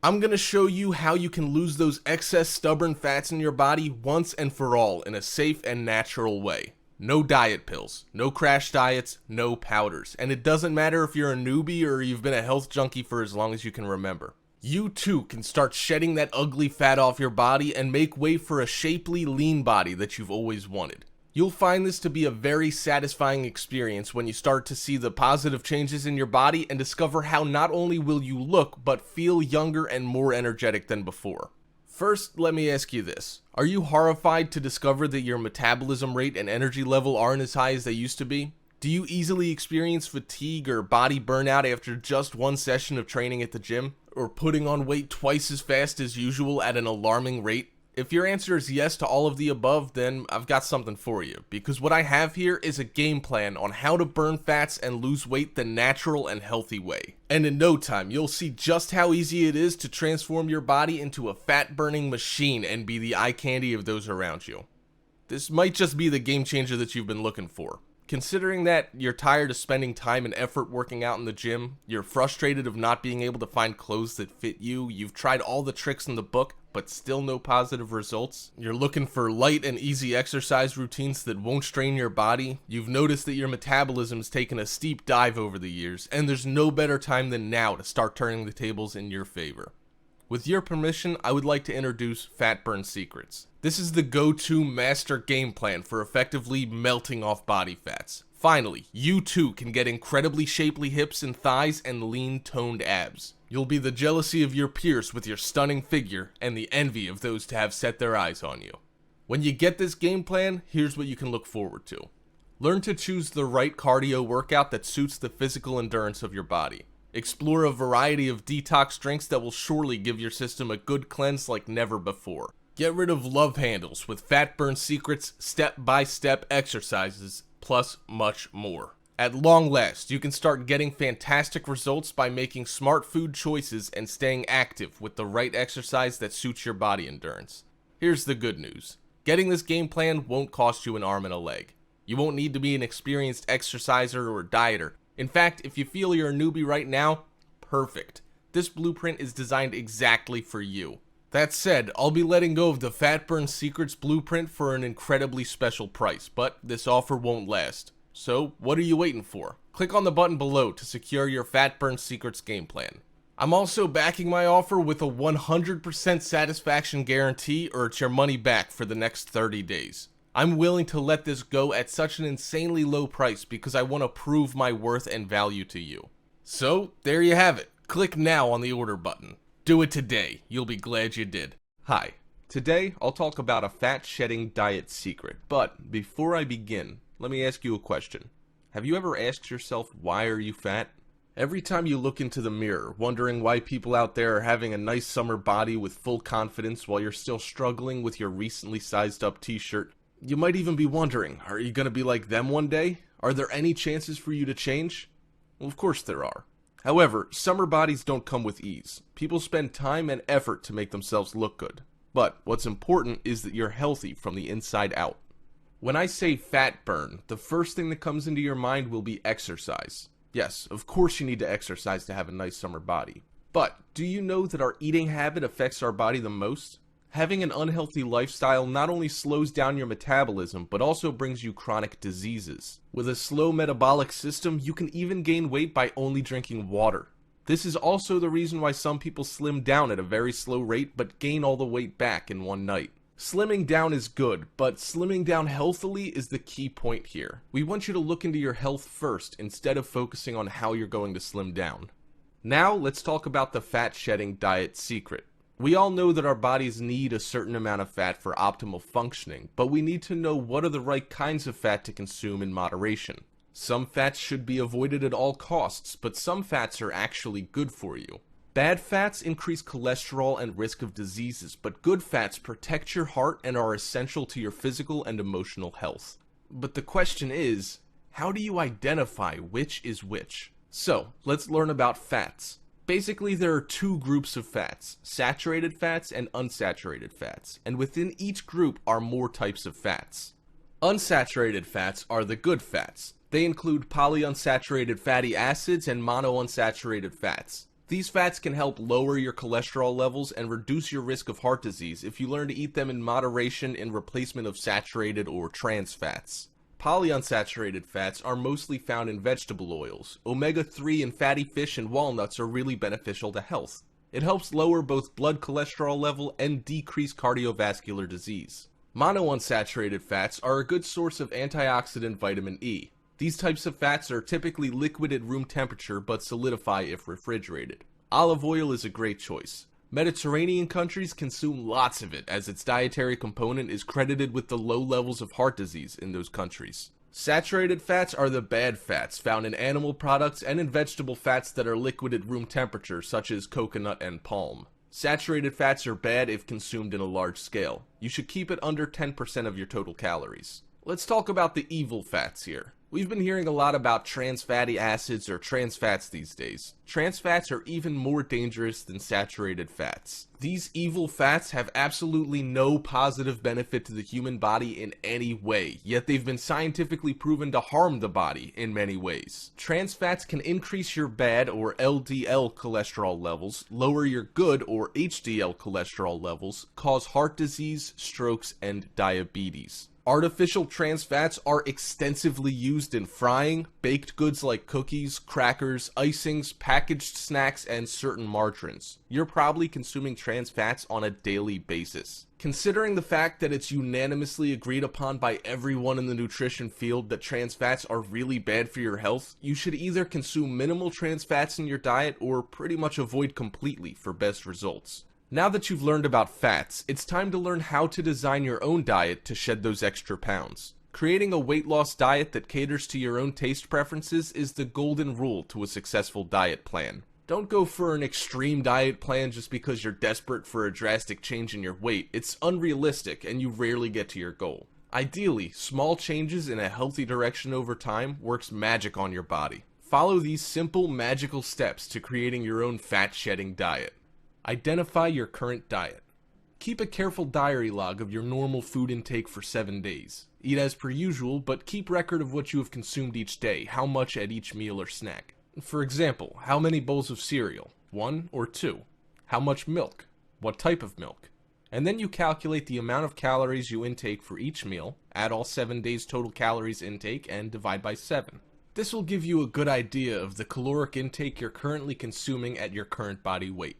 I'm gonna show you how you can lose those excess stubborn fats in your body once and for all in a safe and natural way. No diet pills, no crash diets, no powders, and it doesn't matter if you're a newbie or you've been a health junkie for as long as you can remember. You too can start shedding that ugly fat off your body and make way for a shapely, lean body that you've always wanted. You'll find this to be a very satisfying experience when you start to see the positive changes in your body and discover how not only will you look, but feel younger and more energetic than before. First, let me ask you this. Are you horrified to discover that your metabolism rate and energy level aren't as high as they used to be? Do you easily experience fatigue or body burnout after just one session of training at the gym? Or putting on weight twice as fast as usual at an alarming rate? If your answer is yes to all of the above, then I've got something for you, because what I have here is a game plan on how to burn fats and lose weight the natural and healthy way. And in no time, you'll see just how easy it is to transform your body into a fat-burning machine and be the eye candy of those around you. This might just be the game changer that you've been looking for. Considering that you're tired of spending time and effort working out in the gym, you're frustrated of not being able to find clothes that fit you, you've tried all the tricks in the book, but still no positive results, you're looking for light and easy exercise routines that won't strain your body, you've noticed that your metabolism's taken a steep dive over the years, and there's no better time than now to start turning the tables in your favor. With your permission, I would like to introduce Fat Burn Secrets. This is the go-to master game plan for effectively melting off body fats. Finally, you too can get incredibly shapely hips and thighs and lean toned abs. You'll be the jealousy of your peers with your stunning figure and the envy of those to have set their eyes on you. When you get this game plan, here's what you can look forward to. Learn to choose the right cardio workout that suits the physical endurance of your body. Explore a variety of detox drinks that will surely give your system a good cleanse like never before. Get rid of love handles with Fat Burn Secrets step-by-step exercises, plus much more. At long last, you can start getting fantastic results by making smart food choices and staying active with the right exercise that suits your body endurance. Here's the good news. Getting this game plan won't cost you an arm and a leg. You won't need to be an experienced exerciser or dieter. In fact, if you feel you're a newbie right now, perfect. This blueprint is designed exactly for you. That said, I'll be letting go of the Fat Burn Secrets blueprint for an incredibly special price, but this offer won't last. So, what are you waiting for? Click on the button below to secure your Fat Burn Secrets game plan. I'm also backing my offer with a 100% satisfaction guarantee, or it's your money back for the next 30 days. I'm willing to let this go at such an insanely low price because I want to prove my worth and value to you. So, there you have it. Click now on the order button. Do it today. You'll be glad you did. Hi. Today, I'll talk about a fat shedding diet secret. But before I begin, let me ask you a question. Have you ever asked yourself, why are you fat? Every time you look into the mirror, wondering why people out there are having a nice summer body with full confidence while you're still struggling with your recently sized up t-shirt, you might even be wondering, are you going to be like them one day? Are there any chances for you to change? Well, of course there are. However, summer bodies don't come with ease. People spend time and effort to make themselves look good. But what's important is that you're healthy from the inside out. When I say fat burn, the first thing that comes into your mind will be exercise. Yes, of course you need to exercise to have a nice summer body. But do you know that our eating habit affects our body the most? Having an unhealthy lifestyle not only slows down your metabolism, but also brings you chronic diseases. With a slow metabolic system, you can even gain weight by only drinking water. This is also the reason why some people slim down at a very slow rate, but gain all the weight back in one night. Slimming down is good, but slimming down healthily is the key point here. We want you to look into your health first, instead of focusing on how you're going to slim down. Now, let's talk about the fat shedding diet secret. We all know that our bodies need a certain amount of fat for optimal functioning, but we need to know what are the right kinds of fat to consume in moderation. Some fats should be avoided at all costs, but some fats are actually good for you. Bad fats increase cholesterol and risk of diseases, but good fats protect your heart and are essential to your physical and emotional health. But the question is, how do you identify which is which? So, let's learn about fats. Basically, there are two groups of fats, saturated fats and unsaturated fats, and within each group are more types of fats. Unsaturated fats are the good fats. They include polyunsaturated fatty acids and monounsaturated fats. These fats can help lower your cholesterol levels and reduce your risk of heart disease if you learn to eat them in moderation in replacement of saturated or trans fats. Polyunsaturated fats are mostly found in vegetable oils. Omega-3 in fatty fish and walnuts are really beneficial to health. It helps lower both blood cholesterol level and decrease cardiovascular disease. Monounsaturated fats are a good source of antioxidant vitamin E. These types of fats are typically liquid at room temperature but solidify if refrigerated. Olive oil is a great choice. Mediterranean countries consume lots of it as its dietary component is credited with the low levels of heart disease in those countries. Saturated fats are the bad fats found in animal products and in vegetable fats that are liquid at room temperature such as coconut and palm. Saturated fats are bad if consumed in a large scale. You should keep it under 10% of your total calories. Let's talk about the evil fats here. We've been hearing a lot about trans fatty acids or trans fats these days. Trans fats are even more dangerous than saturated fats. These evil fats have absolutely no positive benefit to the human body in any way, yet they've been scientifically proven to harm the body in many ways. Trans fats can increase your bad or LDL cholesterol levels, lower your good or HDL cholesterol levels, cause heart disease, strokes, and diabetes. Artificial trans fats are extensively used in frying, baked goods like cookies, crackers, icings, packaged snacks, and certain margarines. You're probably consuming trans fats on a daily basis. Considering the fact that it's unanimously agreed upon by everyone in the nutrition field that trans fats are really bad for your health, you should either consume minimal trans fats in your diet or pretty much avoid completely for best results. Now that you've learned about fats, it's time to learn how to design your own diet to shed those extra pounds. Creating a weight loss diet that caters to your own taste preferences is the golden rule to a successful diet plan. Don't go for an extreme diet plan just because you're desperate for a drastic change in your weight. It's unrealistic and you rarely get to your goal. Ideally, small changes in a healthy direction over time works magic on your body. Follow these simple, magical steps to creating your own fat-shedding diet. Identify your current diet. Keep a careful diary log of your normal food intake for 7 days. Eat as per usual, but keep record of what you have consumed each day, how much at each meal or snack. For example, how many bowls of cereal? 1 or 2? How much milk? What type of milk? And then you calculate the amount of calories you intake for each meal, add all 7 days total calories intake, and divide by 7. This will give you a good idea of the caloric intake you're currently consuming at your current body weight.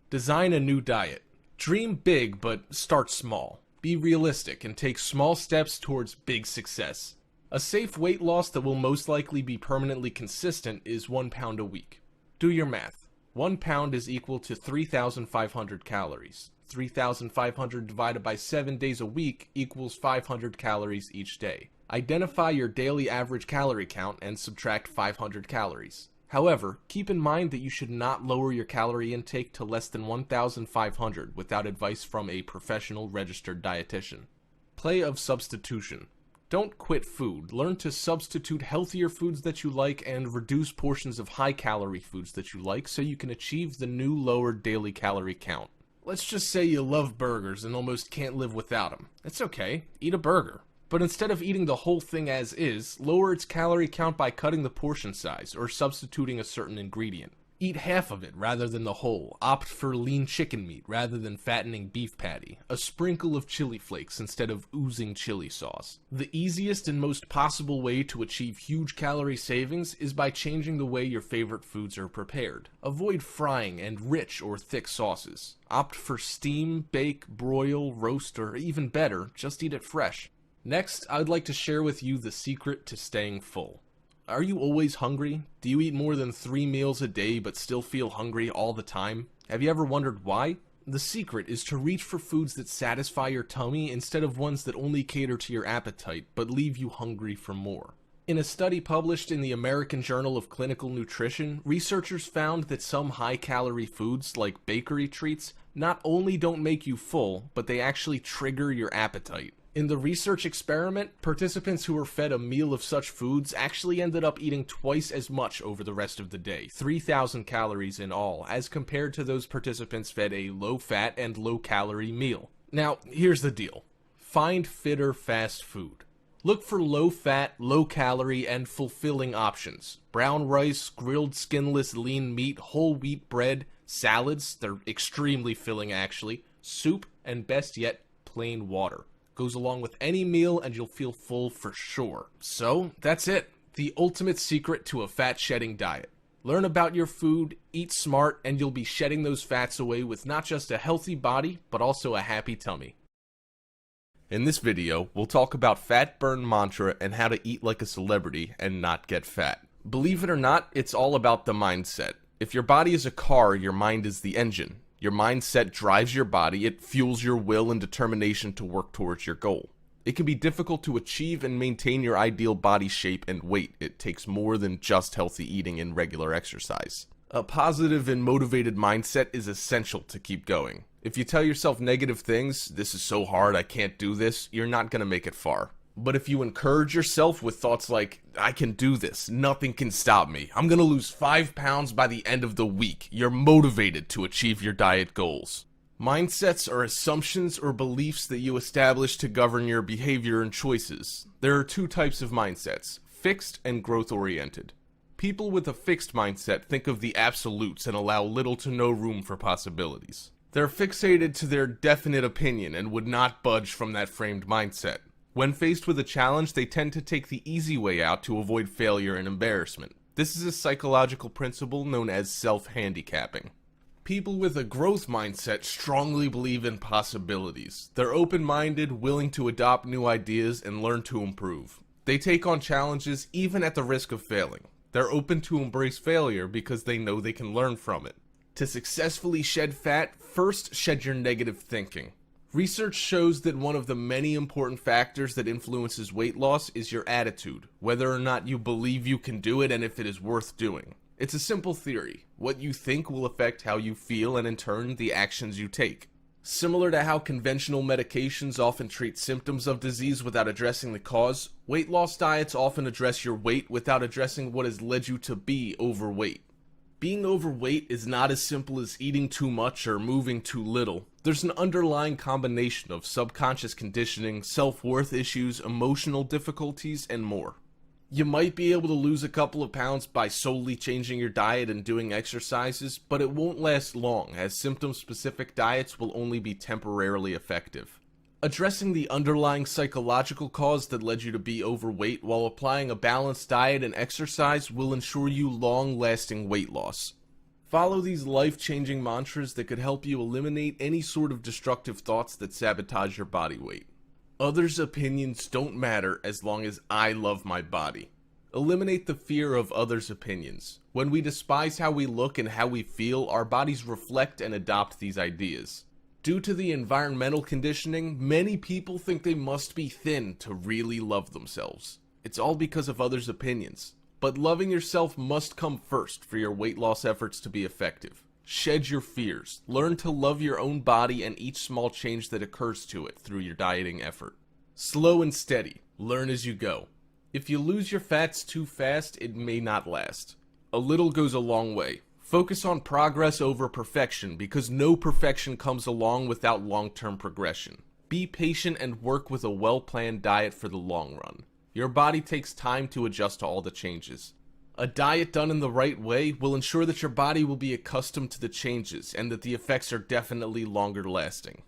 Design a new diet. Dream big, but start small. Be realistic and take small steps towards big success. A safe weight loss that will most likely be permanently consistent is 1 pound a week. Do your math. 1 pound is equal to 3,500 calories. 3,500 divided by 7 days a week equals 500 calories each day. Identify your daily average calorie count and subtract 500 calories. However, keep in mind that you should not lower your calorie intake to less than 1,500 without advice from a professional registered dietitian. Play of substitution. Don't quit food. Learn to substitute healthier foods that you like and reduce portions of high-calorie foods that you like so you can achieve the new lower daily calorie count. Let's just say you love burgers and almost can't live without them. It's okay. Eat a burger. But instead of eating the whole thing as is, lower its calorie count by cutting the portion size or substituting a certain ingredient. Eat half of it rather than the whole. Opt for lean chicken meat rather than fattening beef patty. A sprinkle of chili flakes instead of oozing chili sauce. The easiest and most possible way to achieve huge calorie savings is by changing the way your favorite foods are prepared. Avoid frying and rich or thick sauces. Opt for steam, bake, broil, roast, or even better, just eat it fresh. Next, I'd like to share with you the secret to staying full. Are you always hungry? Do you eat more than 3 meals a day but still feel hungry all the time? Have you ever wondered why? The secret is to reach for foods that satisfy your tummy instead of ones that only cater to your appetite but leave you hungry for more. In a study published in the American Journal of Clinical Nutrition, researchers found that some high-calorie foods, like bakery treats, not only don't make you full, but they actually trigger your appetite. In the research experiment, participants who were fed a meal of such foods actually ended up eating twice as much over the rest of the day, 3,000 calories in all, as compared to those participants fed a low-fat and low-calorie meal. Now, here's the deal. Find fitter fast food. Look for low-fat, low-calorie, and fulfilling options. Brown rice, grilled skinless lean meat, whole wheat bread, salads, they're extremely filling actually, soup, and best yet, plain water. Goes along with any meal and you'll feel full for sure. So, that's it. The ultimate secret to a fat-shedding diet. Learn about your food, eat smart, and you'll be shedding those fats away with not just a healthy body, but also a happy tummy. In this video, we'll talk about fat burn mantra and how to eat like a celebrity and not get fat. Believe it or not, it's all about the mindset. If your body is a car, your mind is the engine. Your mindset drives your body, it fuels your will and determination to work towards your goal. It can be difficult to achieve and maintain your ideal body shape and weight. It takes more than just healthy eating and regular exercise. A positive and motivated mindset is essential to keep going. If you tell yourself negative things, this is so hard, I can't do this, you're not going to make it far. But if you encourage yourself with thoughts like, I can do this, nothing can stop me, I'm going to lose 5 pounds by the end of the week, you're motivated to achieve your diet goals. Mindsets are assumptions or beliefs that you establish to govern your behavior and choices. There are two types of mindsets, fixed and growth-oriented. People with a fixed mindset think of the absolutes and allow little to no room for possibilities. They're fixated to their definite opinion and would not budge from that framed mindset. When faced with a challenge, they tend to take the easy way out to avoid failure and embarrassment. This is a psychological principle known as self-handicapping. People with a growth mindset strongly believe in possibilities. They're open-minded, willing to adopt new ideas, and learn to improve. They take on challenges even at the risk of failing. They're open to embrace failure because they know they can learn from it. To successfully shed fat, first shed your negative thinking. Research shows that one of the many important factors that influences weight loss is your attitude, whether or not you believe you can do it and if it is worth doing. It's a simple theory. What you think will affect how you feel and in turn, the actions you take. Similar to how conventional medications often treat symptoms of disease without addressing the cause, weight loss diets often address your weight without addressing what has led you to be overweight. Being overweight is not as simple as eating too much or moving too little. There's an underlying combination of subconscious conditioning, self-worth issues, emotional difficulties, and more. You might be able to lose a couple of pounds by solely changing your diet and doing exercises, but it won't last long, as symptom-specific diets will only be temporarily effective. Addressing the underlying psychological cause that led you to be overweight while applying a balanced diet and exercise will ensure you long-lasting weight loss. Follow these life-changing mantras that could help you eliminate any sort of destructive thoughts that sabotage your body weight. Others' opinions don't matter as long as I love my body. Eliminate the fear of others' opinions. When we despise how we look and how we feel, our bodies reflect and adopt these ideas. Due to the environmental conditioning, many people think they must be thin to really love themselves. It's all because of others' opinions. But loving yourself must come first for your weight loss efforts to be effective. Shed your fears. Learn to love your own body and each small change that occurs to it through your dieting effort. Slow and steady. Learn as you go. If you lose your fats too fast, it may not last. A little goes a long way. Focus on progress over perfection because no perfection comes along without long-term progression. Be patient and work with a well-planned diet for the long run. Your body takes time to adjust to all the changes. A diet done in the right way will ensure that your body will be accustomed to the changes and that the effects are definitely longer lasting.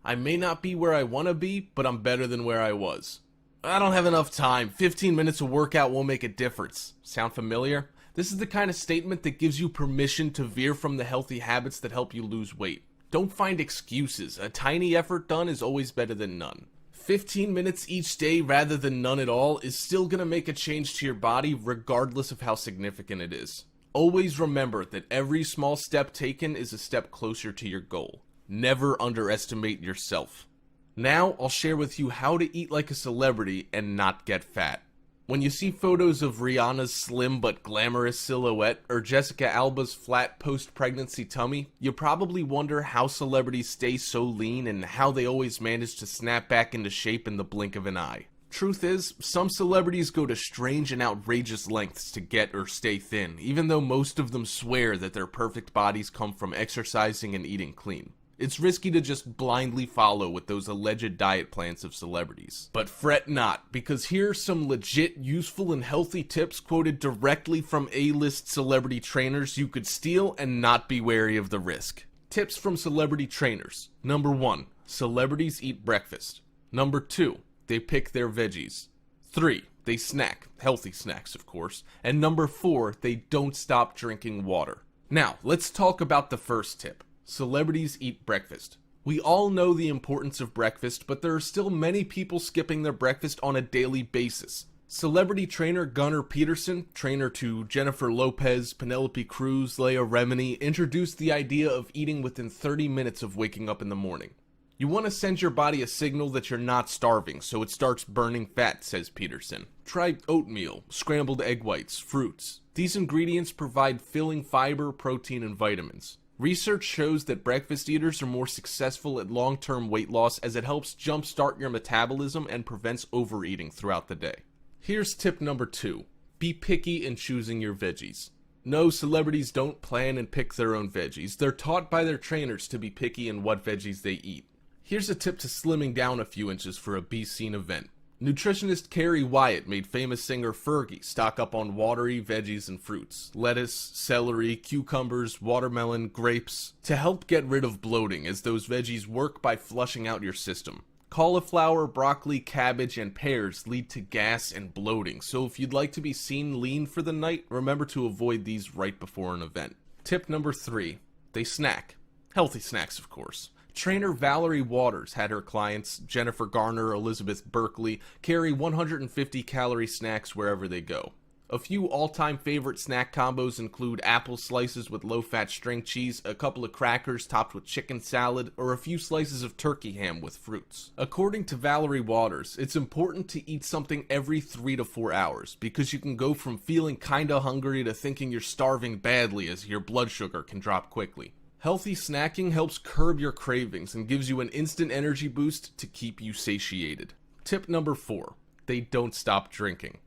I may not be where I want to be, but I'm better than where I was. I don't have enough time. 15 minutes of workout won't make a difference. Sound familiar? This is the kind of statement that gives you permission to veer from the healthy habits that help you lose weight. Don't find excuses. A tiny effort done is always better than none. 15 minutes each day rather than none at all is still going to make a change to your body regardless of how significant it is. Always remember that every small step taken is a step closer to your goal. Never underestimate yourself. Now I'll share with you how to eat like a celebrity and not get fat. When you see photos of Rihanna's slim but glamorous silhouette or Jessica Alba's flat post-pregnancy tummy, you probably wonder how celebrities stay so lean and how they always manage to snap back into shape in the blink of an eye. Truth is, some celebrities go to strange and outrageous lengths to get or stay thin, even though most of them swear that their perfect bodies come from exercising and eating clean. It's risky to just blindly follow with those alleged diet plans of celebrities. But fret not, because here are some legit, useful, and healthy tips quoted directly from A-list celebrity trainers you could steal and not be wary of the risk. Tips from celebrity trainers. Number 1. Celebrities eat breakfast. Number 2. They pick their veggies. 3. They snack. Healthy snacks, of course. And number 4. They don't stop drinking water. Now, let's talk about the first tip. Celebrities eat breakfast. We all know the importance of breakfast, but there are still many people skipping their breakfast on a daily basis. Celebrity trainer Gunnar Peterson, trainer to Jennifer Lopez, Penelope Cruz, Leah Remini, introduced the idea of eating within 30 minutes of waking up in the morning. You want to send your body a signal that you're not starving, so it starts burning fat, says Peterson. Try oatmeal, scrambled egg whites, fruits. These ingredients provide filling fiber, protein, and vitamins. Research shows that breakfast eaters are more successful at long-term weight loss as it helps jumpstart your metabolism and prevents overeating throughout the day. Here's tip number 2. Be picky in choosing your veggies. No, celebrities don't plan and pick their own veggies. They're taught by their trainers to be picky in what veggies they eat. Here's a tip to slimming down a few inches for a be-seen event. Nutritionist Carrie Wyatt made famous singer Fergie stock up on watery veggies and fruits, lettuce, celery, cucumbers, watermelon, grapes, to help get rid of bloating, as those veggies work by flushing out your system. Cauliflower, broccoli, cabbage, and pears lead to gas and bloating, so if you'd like to be seen lean for the night, remember to avoid these right before an event. Tip number 3. They snack. Healthy snacks, of course. Trainer Valerie Waters had her clients, Jennifer Garner, Elizabeth Berkley, carry 150-calorie snacks wherever they go. A few all-time favorite snack combos include apple slices with low-fat string cheese, a couple of crackers topped with chicken salad, or a few slices of turkey ham with fruits. According to Valerie Waters, it's important to eat something every 3 to 4 hours, because you can go from feeling kinda hungry to thinking you're starving badly, as your blood sugar can drop quickly. Healthy snacking helps curb your cravings and gives you an instant energy boost to keep you satiated. Tip number 4. They don't stop drinking.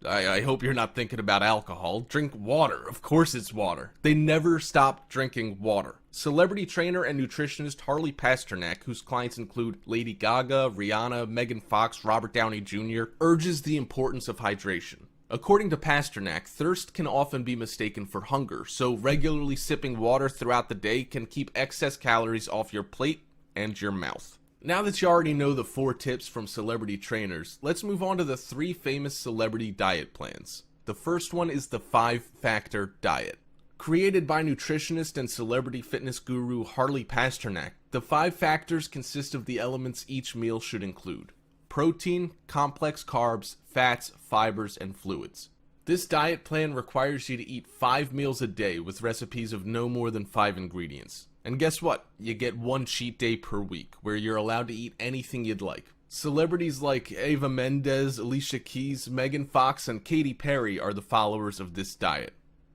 I hope you're not thinking about alcohol. Drink water. Of course it's water. They never stop drinking water. Celebrity trainer and nutritionist Harley Pasternak, whose clients include Lady Gaga, Rihanna, Megan Fox, Robert Downey Jr., urges the importance of hydration. According to Pasternak, thirst can often be mistaken for hunger, so regularly sipping water throughout the day can keep excess calories off your plate and your mouth. Now that you already know the 4 tips from celebrity trainers, let's move on to the 3 famous celebrity diet plans. The first one is the 5-factor diet. Created by nutritionist and celebrity fitness guru Harley Pasternak, the 5 factors consist of the elements each meal should include: protein, complex carbs, fats, fibers, and fluids. This diet plan requires you to eat 5 meals a day with recipes of no more than 5 ingredients. And guess what? You get 1 cheat day per week, where you're allowed to eat anything you'd like. Celebrities like Eva Mendes, Alicia Keys, Megan Fox, and Katy Perry are the followers of this diet.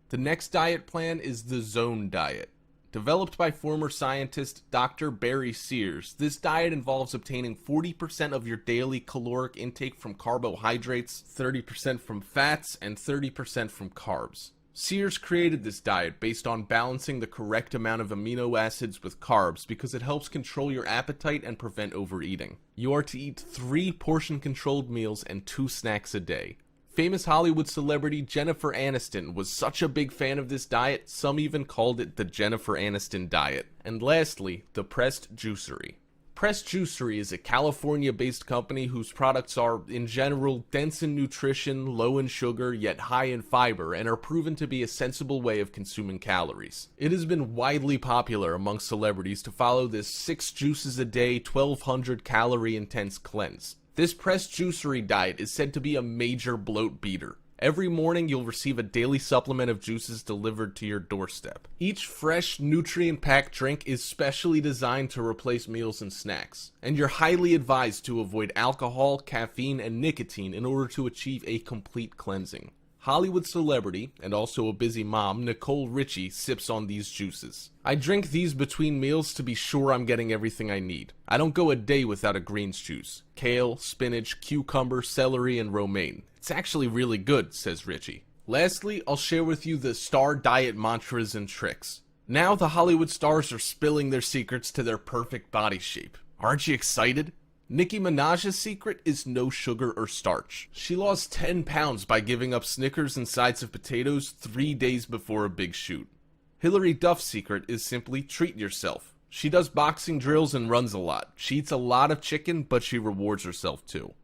The next diet plan is the Zone diet. Developed by former scientist Dr. Barry Sears, this diet involves obtaining 40% of your daily caloric intake from carbohydrates, 30% from fats, and 30% from carbs. Sears created this diet based on balancing the correct amount of amino acids with carbs because it helps control your appetite and prevent overeating. You are to eat 3 portion-controlled meals and 2 snacks a day. Famous Hollywood celebrity Jennifer Aniston was such a big fan of this diet, some even called it the Jennifer Aniston diet. And lastly, the Pressed Juicery. Pressed Juicery is a California-based company whose products are, in general, dense in nutrition, low in sugar, yet high in fiber, and are proven to be a sensible way of consuming calories. It has been widely popular among celebrities to follow this 6 juices a day, 1,200 calorie intense cleanse. This Pressed Juicery diet is said to be a major bloat beater. Every morning you'll receive a daily supplement of juices delivered to your doorstep. Each fresh, nutrient-packed drink is specially designed to replace meals and snacks, and you're highly advised to avoid alcohol, caffeine, and nicotine in order to achieve a complete cleansing. Hollywood celebrity, and also a busy mom, Nicole Richie, sips on these juices. I drink these between meals to be sure I'm getting everything I need. I don't go a day without a greens juice. Kale, spinach, cucumber, celery, and romaine. It's actually really good, says Richie. Lastly, I'll share with you the STAR diet mantras and tricks. Now the Hollywood stars are spilling their secrets to their perfect body shape. Aren't you excited? Nicki Minaj's secret is no sugar or starch. She lost 10 pounds by giving up Snickers and sides of potatoes 3 days before a big shoot. Hilary Duff's secret is simply treat yourself. She does boxing drills and runs a lot. She eats a lot of chicken, but she rewards herself too.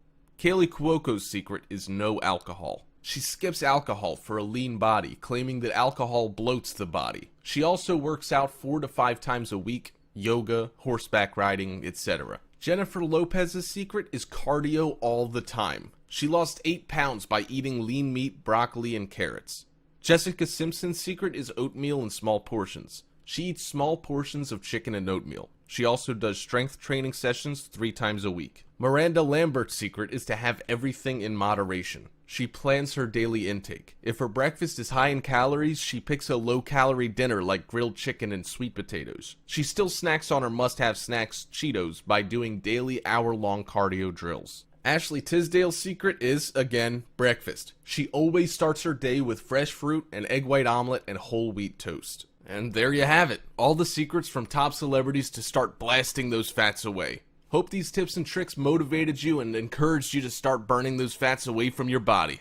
Kaylee Cuoco's secret is no alcohol. She skips alcohol for a lean body, claiming that alcohol bloats the body. She also works out 4 to 5 times a week, yoga, horseback riding, etc. Jennifer Lopez's secret is cardio all the time. She lost 8 pounds by eating lean meat, broccoli, and carrots. Jessica Simpson's secret is oatmeal in small portions. She eats small portions of chicken and oatmeal. She also does strength training sessions 3 times a week. Miranda Lambert's secret is to have everything in moderation. She plans her daily intake. If her breakfast is high in calories, she picks a low-calorie dinner like grilled chicken and sweet potatoes. She still snacks on her must-have snacks, Cheetos, by doing daily hour-long cardio drills. Ashley Tisdale's secret is, again, breakfast. She always starts her day with fresh fruit, an egg white omelet, and whole wheat toast. And there you have it. All the secrets from top celebrities to start blasting those fats away. Hope these tips and tricks motivated you and encouraged you to start burning those fats away from your body.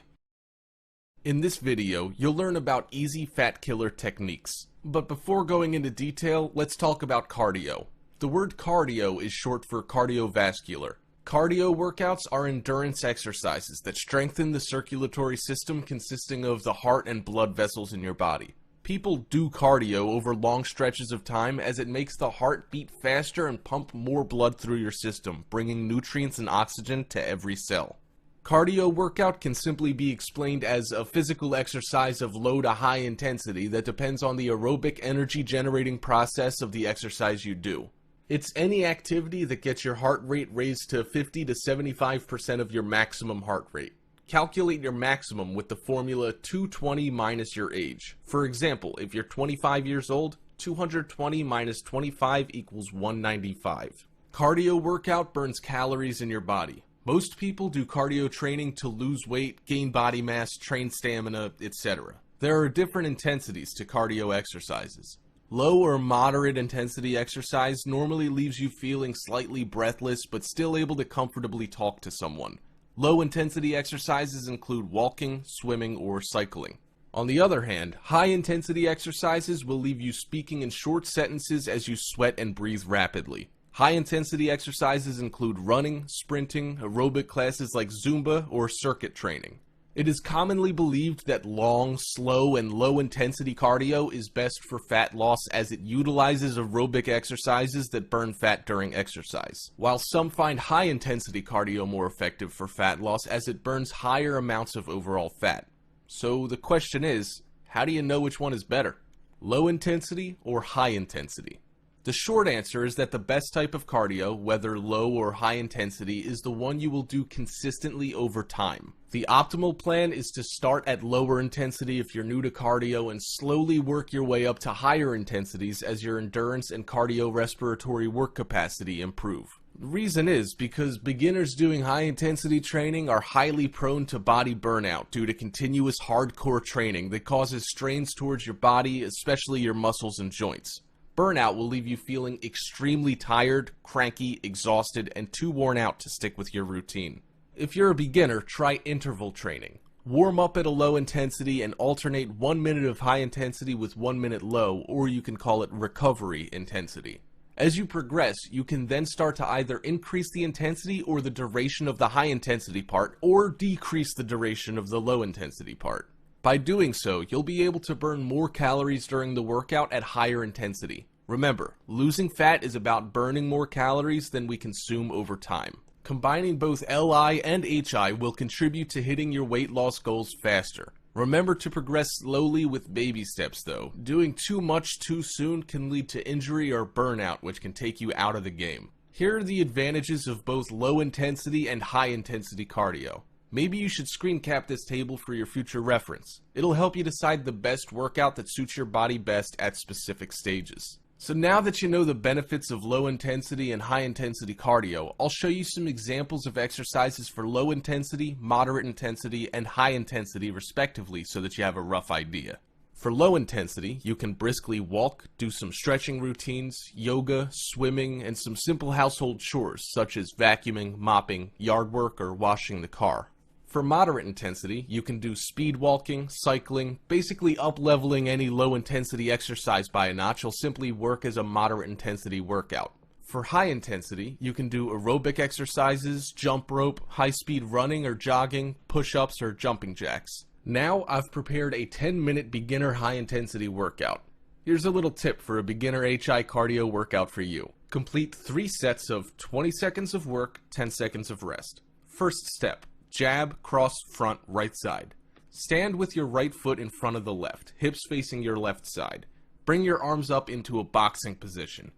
In this video, you'll learn about easy fat killer techniques. But before going into detail, let's talk about cardio. The word cardio is short for cardiovascular. Cardio workouts are endurance exercises that strengthen the circulatory system consisting of the heart and blood vessels in your body. People do cardio over long stretches of time as it makes the heart beat faster and pump more blood through your system, bringing nutrients and oxygen to every cell. Cardio workout can simply be explained as a physical exercise of low to high intensity that depends on the aerobic energy generating process of the exercise you do. It's any activity that gets your heart rate raised to 50 to 75% of your maximum heart rate. Calculate your maximum with the formula 220 minus your age. For example, if you're 25 years old, 220 minus 25 equals 195. Cardio workout burns calories in your body. Most people do cardio training to lose weight, gain body mass, train stamina, etc. There are different intensities to cardio exercises. Low or moderate intensity exercise normally leaves you feeling slightly breathless but still able to comfortably talk to someone. Low intensity exercises include walking, swimming, or cycling. On the other hand, high intensity exercises will leave you speaking in short sentences as you sweat and breathe rapidly. High intensity exercises include running, sprinting, aerobic classes like Zumba, or circuit training. It is commonly believed that long, slow, and low-intensity cardio is best for fat loss as it utilizes aerobic exercises that burn fat during exercise, while some find high-intensity cardio more effective for fat loss as it burns higher amounts of overall fat. So the question is, how do you know which one is better? Low intensity or high intensity? The short answer is that the best type of cardio, whether low or high intensity, is the one you will do consistently over time. The optimal plan is to start at lower intensity if you're new to cardio and slowly work your way up to higher intensities as your endurance and cardiorespiratory work capacity improve. The reason is because beginners doing high intensity training are highly prone to body burnout due to continuous hardcore training that causes strains towards your body, especially your muscles and joints. Burnout will leave you feeling extremely tired, cranky, exhausted, and too worn out to stick with your routine. If you're a beginner, try interval training. Warm up at a low intensity and alternate 1 minute of high intensity with 1 minute low, or you can call it recovery intensity. As you progress, you can then start to either increase the intensity or the duration of the high intensity part, or decrease the duration of the low intensity part. By doing so, you'll be able to burn more calories during the workout at higher intensity. Remember, losing fat is about burning more calories than we consume over time. Combining both LI and HI will contribute to hitting your weight loss goals faster. Remember to progress slowly with baby steps though. Doing too much too soon can lead to injury or burnout, which can take you out of the game. Here are the advantages of both low intensity and high intensity cardio. Maybe you should screen cap this table for your future reference. It'll help you decide the best workout that suits your body best at specific stages. So now that you know the benefits of low intensity and high intensity cardio, I'll show you some examples of exercises for low intensity, moderate intensity, and high intensity respectively so that you have a rough idea. For low intensity, you can briskly walk, do some stretching routines, yoga, swimming, and some simple household chores such as vacuuming, mopping, yard work, or washing the car. For moderate intensity, you can do speed walking, cycling, basically up-leveling any low-intensity exercise by a notch will simply work as a moderate intensity workout. For high intensity, you can do aerobic exercises, jump rope, high-speed running or jogging, push-ups, or jumping jacks. Now I've prepared a 10-minute beginner high-intensity workout. Here's a little tip for a beginner HI cardio workout for you. Complete 3 sets of 20 seconds of work, 10 seconds of rest. First step, jab, cross, front, right side. Stand with your right foot in front of the left, hips facing your left side. Bring your arms up into a boxing position.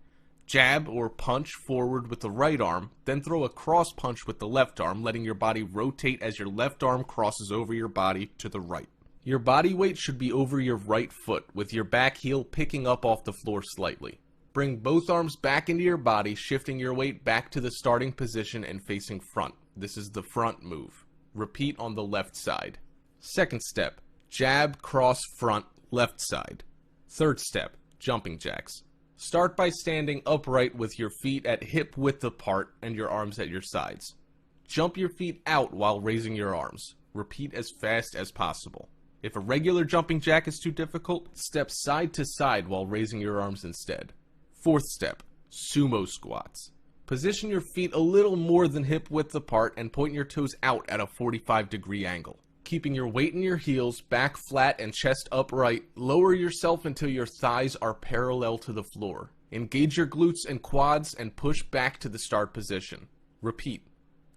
Jab or punch forward with the right arm, then throw a cross punch with the left arm, letting your body rotate as your left arm crosses over your body to the right. Your body weight should be over your right foot, with your back heel picking up off the floor slightly. Bring both arms back into your body, shifting your weight back to the starting position and facing front. This is the front move. Repeat on the left side. Second step, jab, cross, front, left side. Third step, jumping jacks. Start by standing upright with your feet at hip width apart and your arms at your sides. Jump your feet out while raising your arms. Repeat as fast as possible. If a regular jumping jack is too difficult, step side to side while raising your arms instead. Fourth step, sumo squats. Position your feet a little more than hip width apart and point your toes out at a 45-degree angle. Keeping your weight in your heels, back flat and chest upright, lower yourself until your thighs are parallel to the floor. Engage your glutes and quads and push back to the start position. Repeat.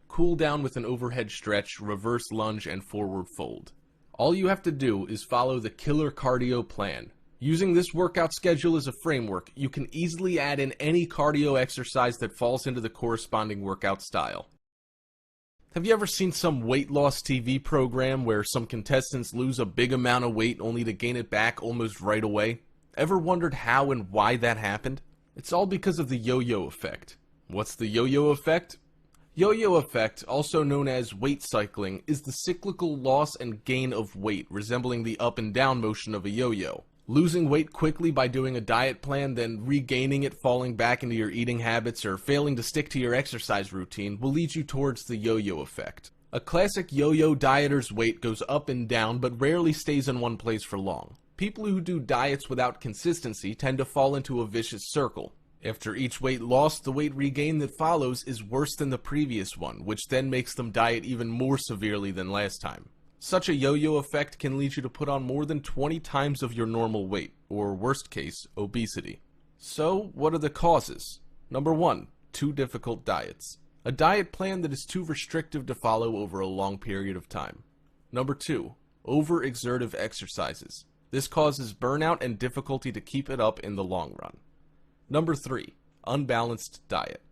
Cool down with an overhead stretch, reverse lunge, and forward fold. All you have to do is follow the killer cardio plan. Using this workout schedule as a framework, you can easily add in any cardio exercise that falls into the corresponding workout style. Have you ever seen some weight loss TV program where some contestants lose a big amount of weight only to gain it back almost right away? Ever wondered how and why that happened? It's all because of the yo-yo effect. What's the yo-yo effect? Yo-yo effect, also known as weight cycling, is the cyclical loss and gain of weight, resembling the up and down motion of a yo-yo. Losing weight quickly by doing a diet plan, then regaining it falling back into your eating habits, or failing to stick to your exercise routine will lead you towards the yo-yo effect. A classic yo-yo dieter's weight goes up and down but rarely stays in one place for long. People who do diets without consistency tend to fall into a vicious circle. After each weight loss, the weight regain that follows is worse than the previous one, which then makes them diet even more severely than last time. Such a yo-yo effect can lead you to put on more than 20 times of your normal weight, or worst case, obesity. So, what are the causes? Number 1, too difficult diets. A diet plan that is too restrictive to follow over a long period of time. Number 2, overexertive exercises. This causes burnout and difficulty to keep it up in the long run. Number 3, unbalanced diet.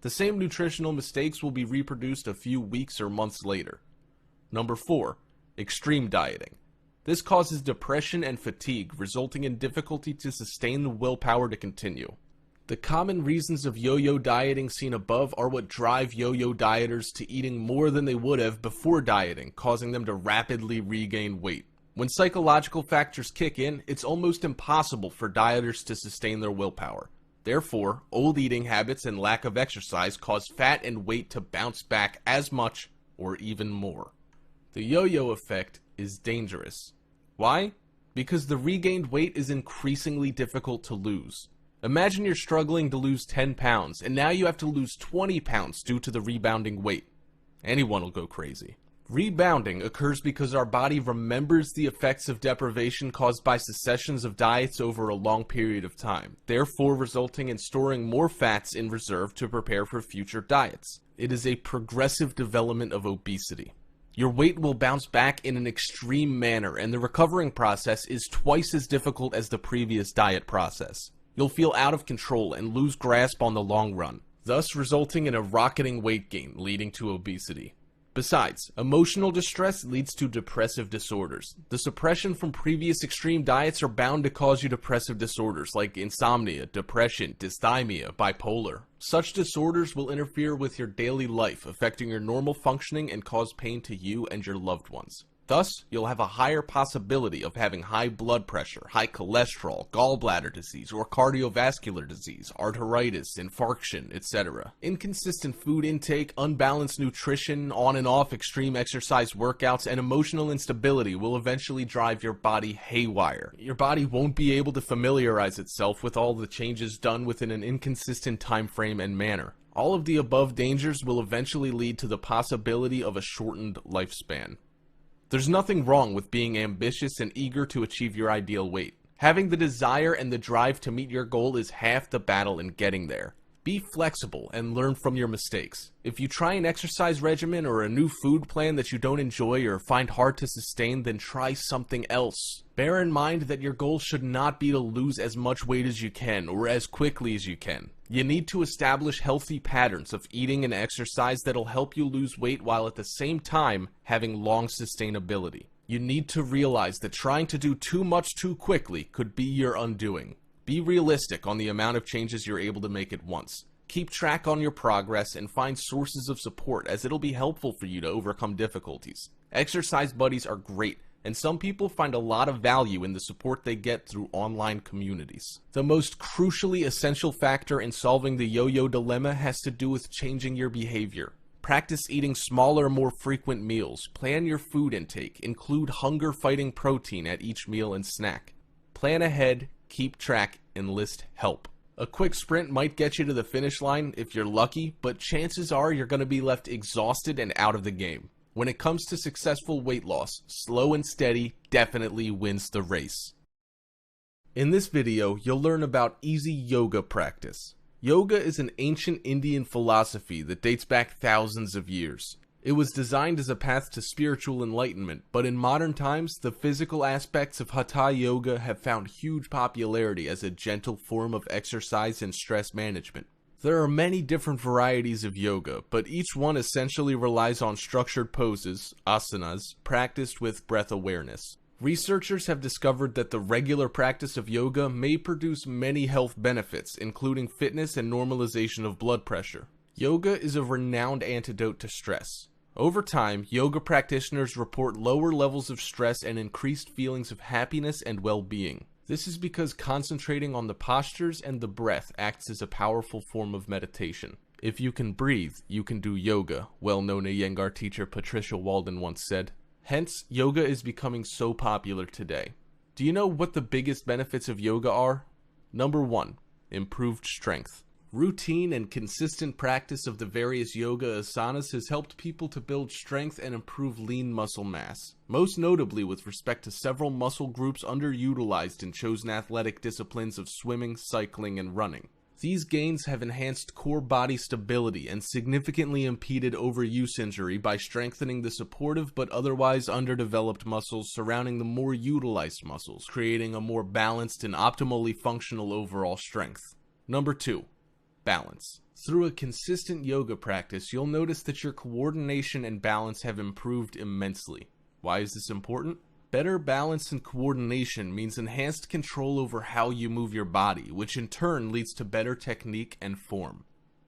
The same nutritional mistakes will be reproduced a few weeks or months later. Number 4, extreme dieting. This causes depression and fatigue, resulting in difficulty to sustain the willpower to continue. The common reasons of yo-yo dieting seen above are what drive yo-yo dieters to eating more than they would have before dieting, causing them to rapidly regain weight. When psychological factors kick in, it's almost impossible for dieters to sustain their willpower. Therefore, old eating habits and lack of exercise cause fat and weight to bounce back as much or even more. The yo-yo effect is dangerous. Why? Because the regained weight is increasingly difficult to lose. Imagine you're struggling to lose 10 pounds, and now you have to lose 20 pounds due to the rebounding weight. Anyone will go crazy. Rebounding occurs because our body remembers the effects of deprivation caused by successions of diets over a long period of time, therefore resulting in storing more fats in reserve to prepare for future diets. It is a progressive development of obesity. Your weight will bounce back in an extreme manner, and the recovering process is twice as difficult as the previous diet process. You'll feel out of control and lose grasp on the long run, thus resulting in a rocketing weight gain, leading to obesity. Besides, emotional distress leads to depressive disorders. The suppression from previous extreme diets are bound to cause you depressive disorders like insomnia, depression, dysthymia, bipolar. Such disorders will interfere with your daily life, affecting your normal functioning and cause pain to you and your loved ones. Thus, you'll have a higher possibility of having high blood pressure, high cholesterol, gallbladder disease, or cardiovascular disease, arteritis, infarction, etc. Inconsistent food intake, unbalanced nutrition, on and off extreme exercise workouts, and emotional instability will eventually drive your body haywire. Your body won't be able to familiarize itself with all the changes done within an inconsistent time frame and manner. All of the above dangers will eventually lead to the possibility of a shortened lifespan. There's nothing wrong with being ambitious and eager to achieve your ideal weight. Having the desire and the drive to meet your goal is half the battle in getting there. Be flexible and learn from your mistakes. If you try an exercise regimen or a new food plan that you don't enjoy or find hard to sustain, then try something else. Bear in mind that your goal should not be to lose as much weight as you can or as quickly as you can. You need to establish healthy patterns of eating and exercise that'll help you lose weight while at the same time having long sustainability. You need to realize that trying to do too much too quickly could be your undoing. Be realistic on the amount of changes you're able to make at once. Keep track on your progress and find sources of support, as it'll be helpful for you to overcome difficulties. Exercise buddies are great, and some people find a lot of value in the support they get through online communities. The most crucially essential factor in solving the yo-yo dilemma has to do with changing your behavior. Practice eating smaller, more frequent meals. Plan your food intake. Include hunger-fighting protein at each meal and snack. Plan ahead, keep track, and list help. A quick sprint might get you to the finish line if you're lucky, but chances are you're going to be left exhausted and out of the game. When it comes to successful weight loss, slow and steady definitely wins the race. In this video, you'll learn about easy yoga practice. Yoga is an ancient Indian philosophy that dates back thousands of years. It was designed as a path to spiritual enlightenment, but in modern times, the physical aspects of Hatha Yoga have found huge popularity as a gentle form of exercise and stress management. There are many different varieties of yoga, but each one essentially relies on structured poses, asanas, practiced with breath awareness. Researchers have discovered that the regular practice of yoga may produce many health benefits, including fitness and normalization of blood pressure. Yoga is a renowned antidote to stress. Over time, yoga practitioners report lower levels of stress and increased feelings of happiness and well-being. This is because concentrating on the postures and the breath acts as a powerful form of meditation. If you can breathe, you can do yoga, well-known Iyengar teacher Patricia Walden once said. Hence, yoga is becoming so popular today. Do you know what the biggest benefits of yoga are? Number 1, improved strength. Routine and consistent practice of the various yoga asanas has helped people to build strength and improve lean muscle mass, most notably with respect to several muscle groups underutilized in chosen athletic disciplines of swimming, cycling, and running. These gains have enhanced core body stability and significantly impeded overuse injury by strengthening the supportive but otherwise underdeveloped muscles surrounding the more utilized muscles, creating a more balanced and optimally functional overall strength. Number 2. Balance. Through a consistent yoga practice, you'll notice that your coordination and balance have improved immensely. Why is this important? Better balance and coordination means enhanced control over how you move your body, which in turn leads to better technique and form.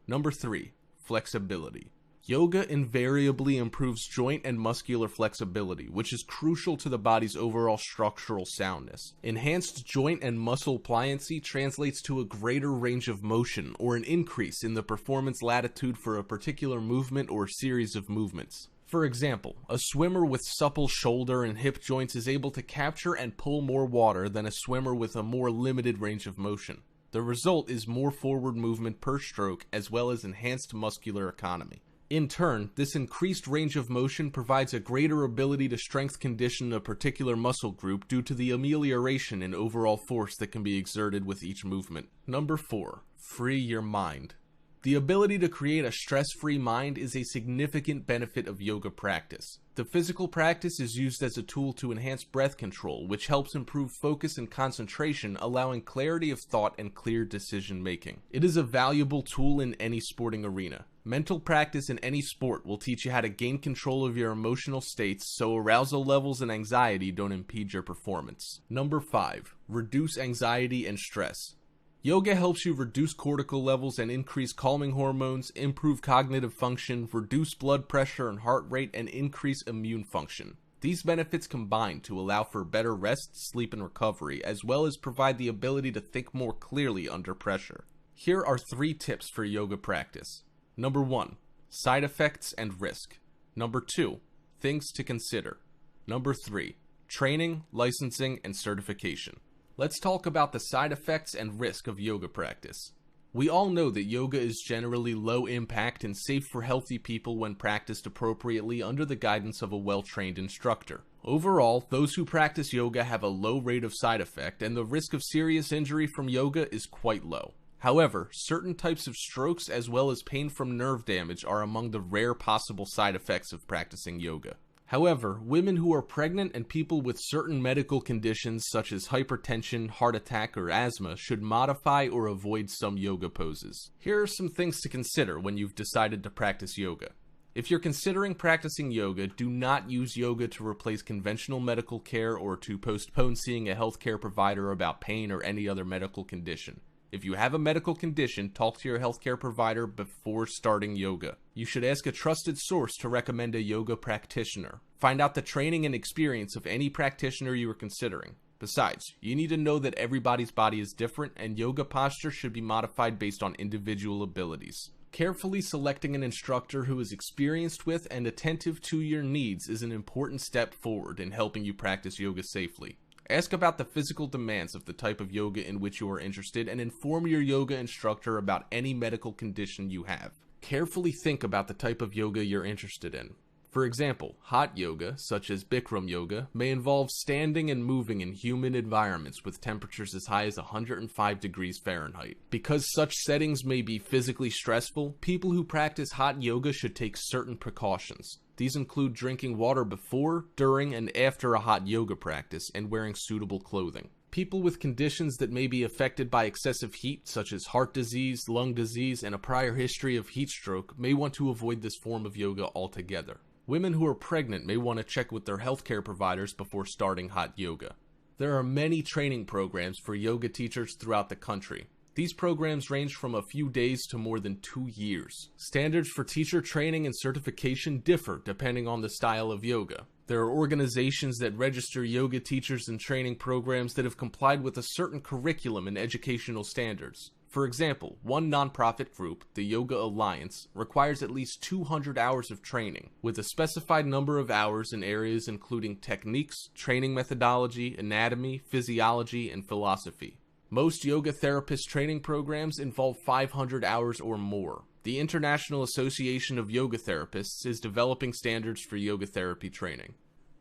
Number 3. Flexibility. Yoga invariably improves joint and muscular flexibility, which is crucial to the body's overall structural soundness. Enhanced joint and muscle pliancy translates to a greater range of motion or an increase in the performance latitude for a particular movement or series of movements. For example, a swimmer with supple shoulder and hip joints is able to capture and pull more water than a swimmer with a more limited range of motion. The result is more forward movement per stroke as well as enhanced muscular economy. In turn, this increased range of motion provides a greater ability to strength condition a particular muscle group due to the amelioration in overall force that can be exerted with each movement. Number 4. Free your mind. The ability to create a stress-free mind is a significant benefit of yoga practice. The physical practice is used as a tool to enhance breath control, which helps improve focus and concentration, allowing clarity of thought and clear decision-making. It is a valuable tool in any sporting arena. Mental practice in any sport will teach you how to gain control of your emotional states so arousal levels and anxiety don't impede your performance. Number 5. Reduce anxiety and stress. Yoga helps you reduce cortical levels and increase calming hormones, improve cognitive function, reduce blood pressure and heart rate, and increase immune function. These benefits combine to allow for better rest, sleep, and recovery, as well as provide the ability to think more clearly under pressure. Here are 3 tips for yoga practice. Number 1. Side effects and risk. Number 2. Things to consider. Number 3. Training, licensing, and certification. Let's talk about the side effects and risk of yoga practice. We all know that yoga is generally low impact and safe for healthy people when practiced appropriately under the guidance of a well-trained instructor. Overall, those who practice yoga have a low rate of side effect, and the risk of serious injury from yoga is quite low. However, certain types of strokes as well as pain from nerve damage are among the rare possible side effects of practicing yoga. However, women who are pregnant and people with certain medical conditions such as hypertension, heart attack, or asthma should modify or avoid some yoga poses. Here are some things to consider when you've decided to practice yoga. If you're considering practicing yoga, do not use yoga to replace conventional medical care or to postpone seeing a healthcare provider about pain or any other medical condition. If you have a medical condition, talk to your healthcare provider before starting yoga. You should ask a trusted source to recommend a yoga practitioner. Find out the training and experience of any practitioner you are considering. Besides, you need to know that everybody's body is different and yoga posture should be modified based on individual abilities. Carefully selecting an instructor who is experienced with and attentive to your needs is an important step forward in helping you practice yoga safely. Ask about the physical demands of the type of yoga in which you are interested and inform your yoga instructor about any medical condition you have. Carefully think about the type of yoga you're interested in. For example, hot yoga, such as Bikram yoga, may involve standing and moving in humid environments with temperatures as high as 105 degrees Fahrenheit. Because such settings may be physically stressful, people who practice hot yoga should take certain precautions. These include drinking water before, during, and after a hot yoga practice and wearing suitable clothing. People with conditions that may be affected by excessive heat, such as heart disease, lung disease, and a prior history of heat stroke, may want to avoid this form of yoga altogether. Women who are pregnant may want to check with their healthcare providers before starting hot yoga. There are many training programs for yoga teachers throughout the country. These programs range from a few days to more than 2 years. Standards for teacher training and certification differ depending on the style of yoga. There are organizations that register yoga teachers and training programs that have complied with a certain curriculum and educational standards. For example, one nonprofit group, the Yoga Alliance, requires at least 200 hours of training, with a specified number of hours in areas including techniques, training methodology, anatomy, physiology, and philosophy. Most yoga therapist training programs involve 500 hours or more. The International Association of Yoga Therapists is developing standards for yoga therapy training.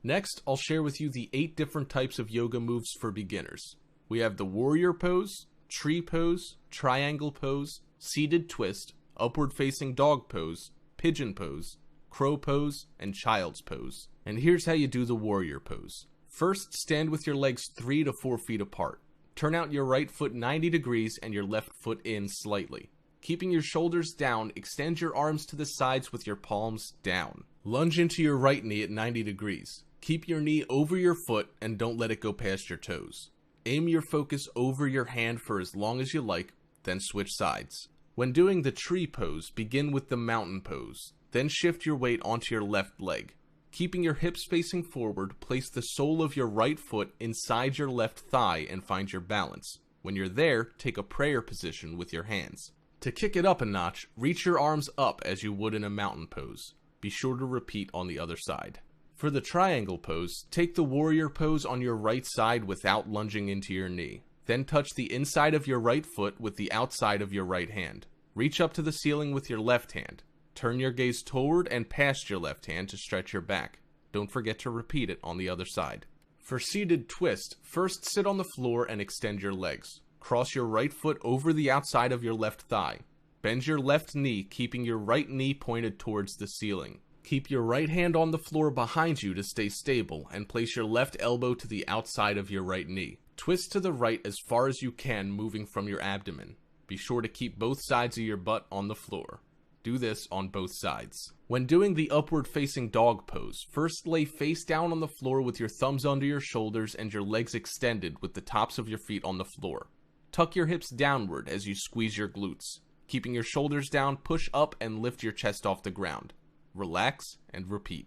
Next, I'll share with you the 8 different types of yoga moves for beginners. We have the warrior pose, tree pose, triangle pose, seated twist, upward facing dog pose, pigeon pose, crow pose, and child's pose. And here's how you do the warrior pose. First, stand with your legs 3 to 4 feet apart. Turn out your right foot 90 degrees and your left foot in slightly. Keeping your shoulders down, extend your arms to the sides with your palms down. Lunge into your right knee at 90 degrees. Keep your knee over your foot and don't let it go past your toes. Aim your focus over your hand for as long as you like, then switch sides. When doing the tree pose, begin with the mountain pose. Then shift your weight onto your left leg. Keeping your hips facing forward, place the sole of your right foot inside your left thigh and find your balance. When you're there, take a prayer position with your hands. To kick it up a notch, reach your arms up as you would in a mountain pose. Be sure to repeat on the other side. For the triangle pose, take the warrior pose on your right side without lunging into your knee. Then touch the inside of your right foot with the outside of your right hand. Reach up to the ceiling with your left hand. Turn your gaze toward and past your left hand to stretch your back. Don't forget to repeat it on the other side. For seated twist, first sit on the floor and extend your legs. Cross your right foot over the outside of your left thigh. Bend your left knee, keeping your right knee pointed towards the ceiling. Keep your right hand on the floor behind you to stay stable, and place your left elbow to the outside of your right knee. Twist to the right as far as you can, moving from your abdomen. Be sure to keep both sides of your butt on the floor. Do this on both sides. When doing the upward facing dog pose, first lay face down on the floor with your thumbs under your shoulders and your legs extended with the tops of your feet on the floor. Tuck your hips downward as you squeeze your glutes. Keeping your shoulders down, push up and lift your chest off the ground. Relax and repeat.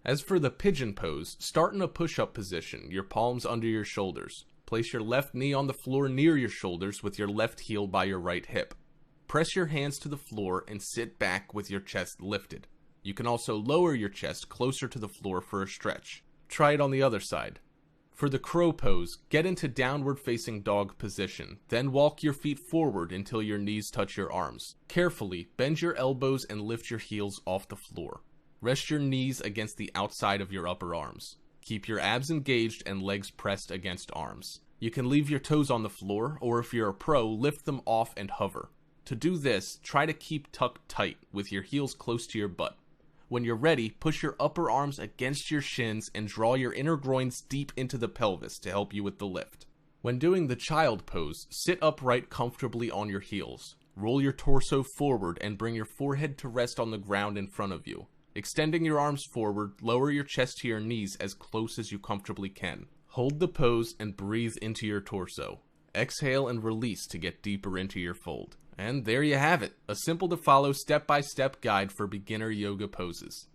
As for the pigeon pose, start in a push-up position, your palms under your shoulders. Place your left knee on the floor near your shoulders with your left heel by your right hip. Press your hands to the floor and sit back with your chest lifted. You can also lower your chest closer to the floor for a stretch. Try it on the other side. For the crow pose, get into downward facing dog position, then walk your feet forward until your knees touch your arms. Carefully, bend your elbows and lift your heels off the floor. Rest your knees against the outside of your upper arms. Keep your abs engaged and legs pressed against arms. You can leave your toes on the floor, or if you're a pro, lift them off and hover. To do this, try to keep tucked tight with your heels close to your butt. When you're ready, push your upper arms against your shins and draw your inner groins deep into the pelvis to help you with the lift. When doing the child pose, sit upright comfortably on your heels. Roll your torso forward and bring your forehead to rest on the ground in front of you. Extending your arms forward, lower your chest to your knees as close as you comfortably can. Hold the pose and breathe into your torso. Exhale and release to get deeper into your fold. And there you have it, a simple to follow step-by-step guide for beginner yoga poses.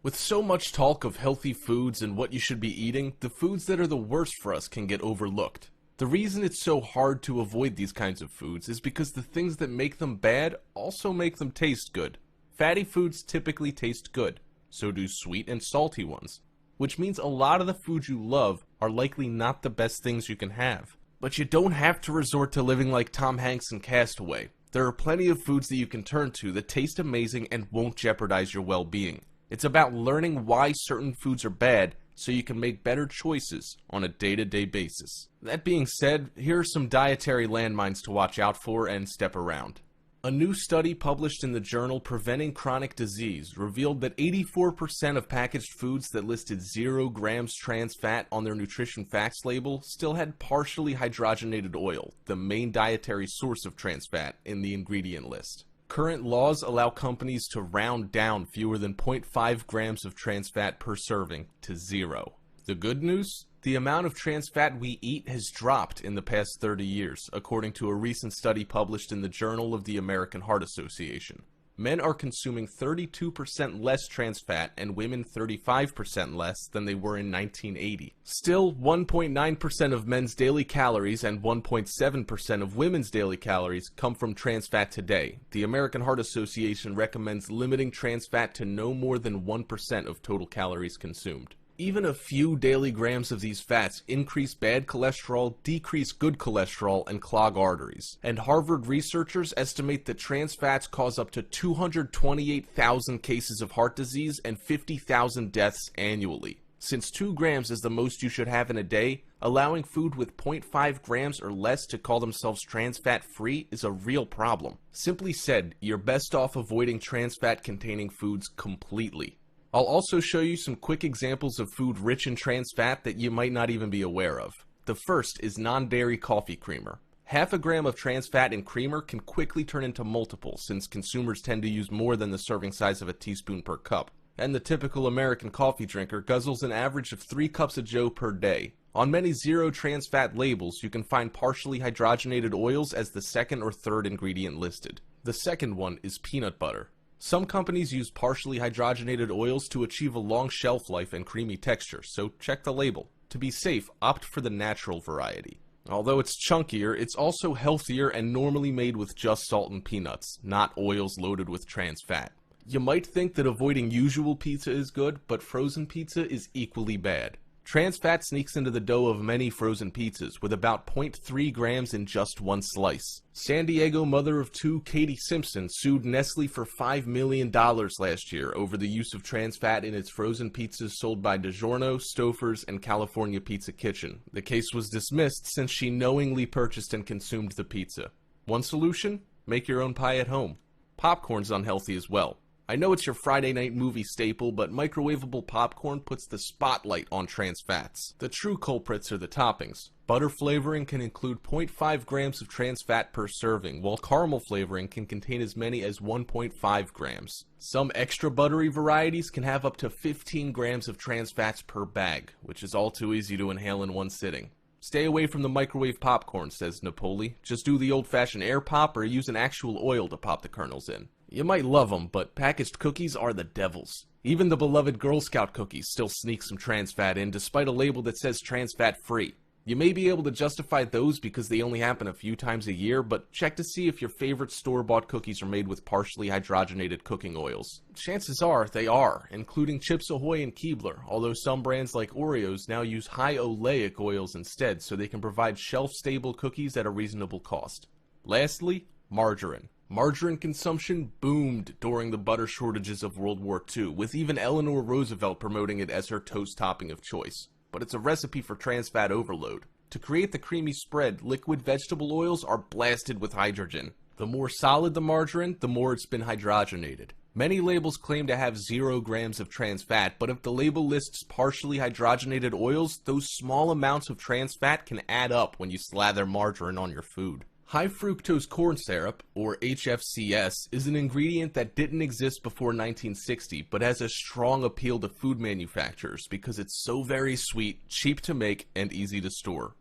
With so much talk of healthy foods and what you should be eating, the foods that are the worst for us can get overlooked. The reason it's so hard to avoid these kinds of foods is because the things that make them bad also make them taste good. Fatty foods typically taste good, so do sweet and salty ones, which means a lot of the foods you love are likely not the best things you can have. But you don't have to resort to living like Tom Hanks in Castaway. There are plenty of foods that you can turn to that taste amazing and won't jeopardize your well-being. It's about learning why certain foods are bad so you can make better choices on a day-to-day basis. That being said, here are some dietary landmines to watch out for and step around. A new study published in the journal Preventing Chronic Disease revealed that 84% of packaged foods that listed 0 grams trans fat on their nutrition facts label still had partially hydrogenated oil, the main dietary source of trans fat, in the ingredient list. Current laws allow companies to round down fewer than 0.5 grams of trans fat per serving to 0. The good news? The amount of trans fat we eat has dropped in the past 30 years, according to a recent study published in the Journal of the American Heart Association. Men are consuming 32% less trans fat and women 35% less than they were in 1980. Still, 1.9% of men's daily calories and 1.7% of women's daily calories come from trans fat today. The American Heart Association recommends limiting trans fat to no more than 1% of total calories consumed. Even a few daily grams of these fats increase bad cholesterol, decrease good cholesterol, and clog arteries. And Harvard researchers estimate that trans fats cause up to 228,000 cases of heart disease and 50,000 deaths annually. Since 2 grams is the most you should have in a day, allowing food with 0.5 grams or less to call themselves trans fat free is a real problem. Simply said, you're best off avoiding trans fat containing foods completely. I'll also show you some quick examples of food rich in trans fat that you might not even be aware of. The first is non-dairy coffee creamer. Half a gram of trans fat in creamer can quickly turn into multiples since consumers tend to use more than the serving size of a teaspoon per cup. And the typical American coffee drinker guzzles an average of 3 cups of joe per day. On many zero trans fat labels, you can find partially hydrogenated oils as the second or third ingredient listed. The second one is peanut butter. Some companies use partially hydrogenated oils to achieve a long shelf life and creamy texture, so check the label. To be safe, opt for the natural variety. Although it's chunkier, it's also healthier and normally made with just salt and peanuts, not oils loaded with trans fat. You might think that avoiding usual pizza is good, but frozen pizza is equally bad. Trans fat sneaks into the dough of many frozen pizzas, with about 0.3 grams in just one slice. San Diego mother of 2 Katie Simpson sued Nestle for $5 million last year over the use of trans fat in its frozen pizzas sold by DiGiorno, Stouffer's, and California Pizza Kitchen. The case was dismissed since she knowingly purchased and consumed the pizza. One solution? Make your own pie at home. Popcorn's unhealthy as well. I know it's your Friday night movie staple, but microwavable popcorn puts the spotlight on trans fats. The true culprits are the toppings. Butter flavoring can include 0.5 grams of trans fat per serving, while caramel flavoring can contain as many as 1.5 grams. Some extra buttery varieties can have up to 15 grams of trans fats per bag, which is all too easy to inhale in one sitting. Stay away from the microwave popcorn, says Napoli. Just do the old-fashioned air pop or use an actual oil to pop the kernels in. You might love them, but packaged cookies are the devils. Even the beloved Girl Scout cookies still sneak some trans fat in despite a label that says trans fat free. You may be able to justify those because they only happen a few times a year, but check to see if your favorite store-bought cookies are made with partially hydrogenated cooking oils. Chances are they are, including Chips Ahoy and Keebler, although some brands like Oreos now use high oleic oils instead so they can provide shelf-stable cookies at a reasonable cost. Lastly, margarine. Margarine consumption boomed during the butter shortages of World War II, with even Eleanor Roosevelt promoting it as her toast topping of choice. But it's a recipe for trans fat overload. To create the creamy spread, liquid vegetable oils are blasted with hydrogen. The more solid the margarine, the more it's been hydrogenated. Many labels claim to have 0 grams of trans fat, but if the label lists partially hydrogenated oils, those small amounts of trans fat can add up when you slather margarine on your food. High fructose corn syrup, or HFCS, is an ingredient that didn't exist before 1960, but has a strong appeal to food manufacturers because it's so very sweet, cheap to make, and easy to store.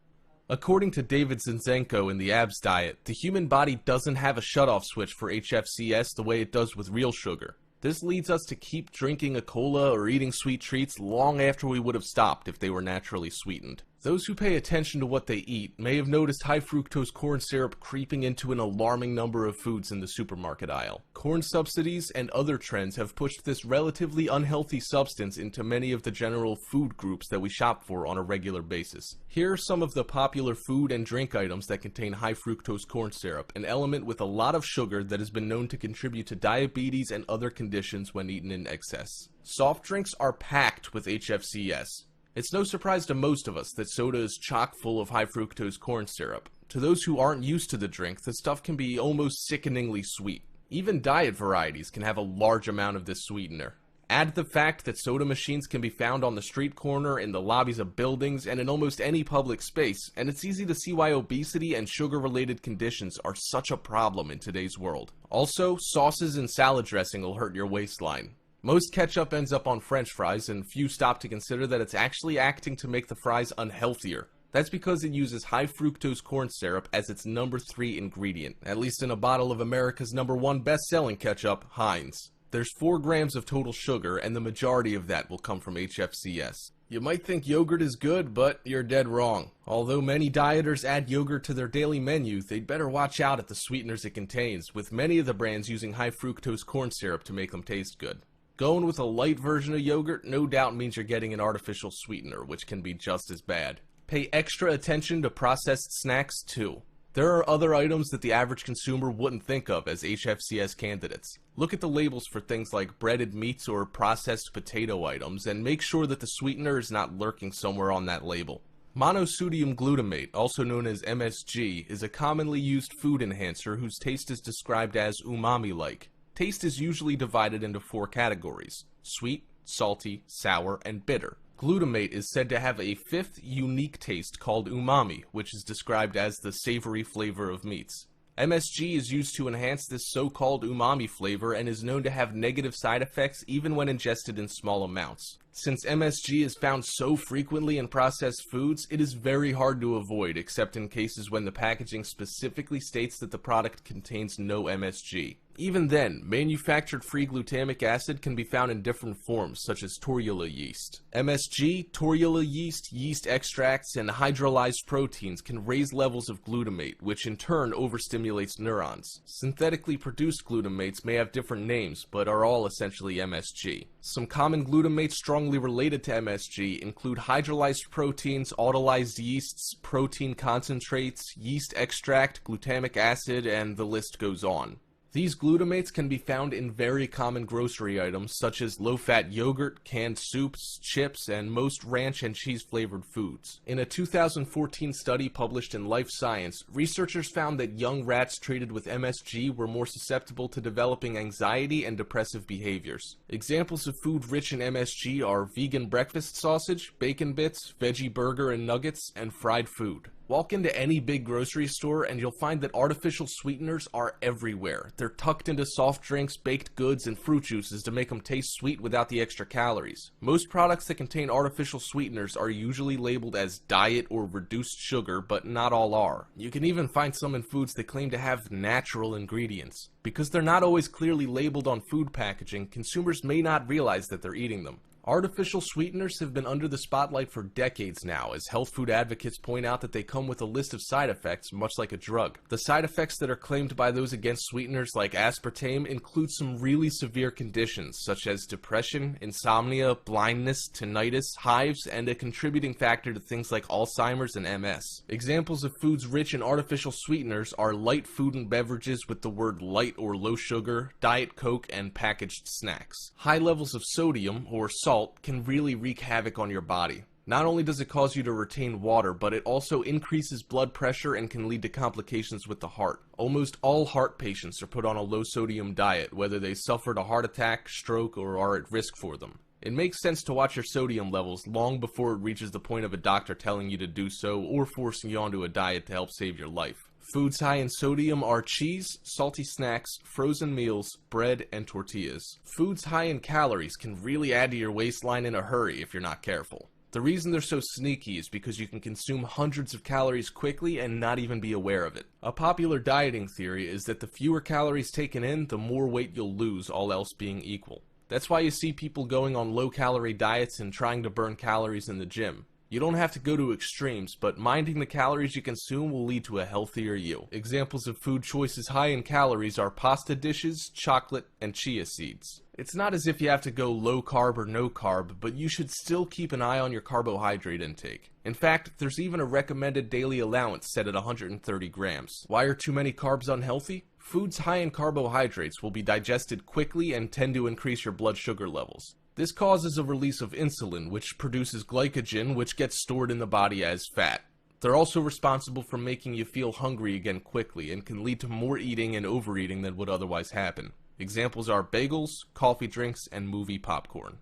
According to David Zinczenko in the ABS diet, the human body doesn't have a shutoff switch for HFCS the way it does with real sugar. This leads us to keep drinking a cola or eating sweet treats long after we would have stopped if they were naturally sweetened. Those who pay attention to what they eat may have noticed high fructose corn syrup creeping into an alarming number of foods in the supermarket aisle. Corn subsidies and other trends have pushed this relatively unhealthy substance into many of the general food groups that we shop for on a regular basis. Here are some of the popular food and drink items that contain high fructose corn syrup, an element with a lot of sugar that has been known to contribute to diabetes and other conditions when eaten in excess. Soft drinks are packed with HFCS. It's no surprise to most of us that soda is chock full of high fructose corn syrup. To those who aren't used to the drink, the stuff can be almost sickeningly sweet. Even diet varieties can have a large amount of this sweetener. Add the fact that soda machines can be found on the street corner, in the lobbies of buildings, and in almost any public space, and it's easy to see why obesity and sugar-related conditions are such a problem in today's world. Also, sauces and salad dressing will hurt your waistline. Most ketchup ends up on French fries, and few stop to consider that it's actually acting to make the fries unhealthier. That's because it uses high fructose corn syrup as its number 3 ingredient, at least in a bottle of America's number 1 best-selling ketchup, Heinz. There's 4 grams of total sugar, and the majority of that will come from HFCS. You might think yogurt is good, but you're dead wrong. Although many dieters add yogurt to their daily menu, they'd better watch out at the sweeteners it contains, with many of the brands using high fructose corn syrup to make them taste good. Going with a light version of yogurt no doubt means you're getting an artificial sweetener, which can be just as bad. Pay extra attention to processed snacks too. There are other items that the average consumer wouldn't think of as HFCS candidates. Look at the labels for things like breaded meats or processed potato items and make sure that the sweetener is not lurking somewhere on that label. Monosodium glutamate, also known as MSG, is a commonly used food enhancer whose taste is described as umami-like. Taste is usually divided into 4 categories: sweet, salty, sour, and bitter. Glutamate is said to have a 5th unique taste called umami, which is described as the savory flavor of meats. MSG is used to enhance this so-called umami flavor and is known to have negative side effects even when ingested in small amounts. Since MSG is found so frequently in processed foods, it is very hard to avoid, except in cases when the packaging specifically states that the product contains no MSG. Even then, manufactured free glutamic acid can be found in different forms, such as torula yeast. MSG, torula yeast, yeast extracts, and hydrolyzed proteins can raise levels of glutamate, which in turn overstimulates neurons. Synthetically produced glutamates may have different names, but are all essentially MSG. Some common glutamates strongly related to MSG include hydrolyzed proteins, autolyzed yeasts, protein concentrates, yeast extract, glutamic acid, and the list goes on. These glutamates can be found in very common grocery items such as low-fat yogurt, canned soups, chips, and most ranch and cheese-flavored foods. In a 2014 study published in Life Science, researchers found that young rats treated with MSG were more susceptible to developing anxiety and depressive behaviors. Examples of food rich in MSG are vegan breakfast sausage, bacon bits, veggie burger and nuggets, and fried food. Walk into any big grocery store and you'll find that artificial sweeteners are everywhere. They're tucked into soft drinks, baked goods, and fruit juices to make them taste sweet without the extra calories. Most products that contain artificial sweeteners are usually labeled as diet or reduced sugar, but not all are. You can even find some in foods that claim to have natural ingredients. Because they're not always clearly labeled on food packaging, consumers may not realize that they're eating them. Artificial sweeteners have been under the spotlight for decades now, as health food advocates point out that they come with a list of side effects, much like a drug. The side effects that are claimed by those against sweeteners like aspartame include some really severe conditions, such as depression, insomnia, blindness, tinnitus, hives, and a contributing factor to things like Alzheimer's and MS. Examples of foods rich in artificial sweeteners are light food and beverages with the word light or low sugar, Diet Coke, and packaged snacks. High levels of sodium, or salt, can really wreak havoc on your body. Not only does it cause you to retain water, but it also increases blood pressure and can lead to complications with the heart. Almost all heart patients are put on a low-sodium diet, whether they suffered a heart attack, stroke, or are at risk for them. It makes sense to watch your sodium levels long before it reaches the point of a doctor telling you to do so or forcing you onto a diet to help save your life. Foods high in sodium are cheese, salty snacks, frozen meals, bread, and tortillas. Foods high in calories can really add to your waistline in a hurry if you're not careful. The reason they're so sneaky is because you can consume hundreds of calories quickly and not even be aware of it. A popular dieting theory is that the fewer calories taken in, the more weight you'll lose, all else being equal. That's why you see people going on low-calorie diets and trying to burn calories in the gym. You don't have to go to extremes, but minding the calories you consume will lead to a healthier you. Examples of food choices high in calories are pasta dishes, chocolate, and chia seeds. It's not as if you have to go low carb or no carb, but you should still keep an eye on your carbohydrate intake. In fact, there's even a recommended daily allowance set at 130 grams. Why are too many carbs unhealthy? Foods high in carbohydrates will be digested quickly and tend to increase your blood sugar levels. This causes a release of insulin, which produces glycogen, which gets stored in the body as fat. They're also responsible for making you feel hungry again quickly and can lead to more eating and overeating than would otherwise happen. Examples are bagels, coffee drinks, and movie popcorn.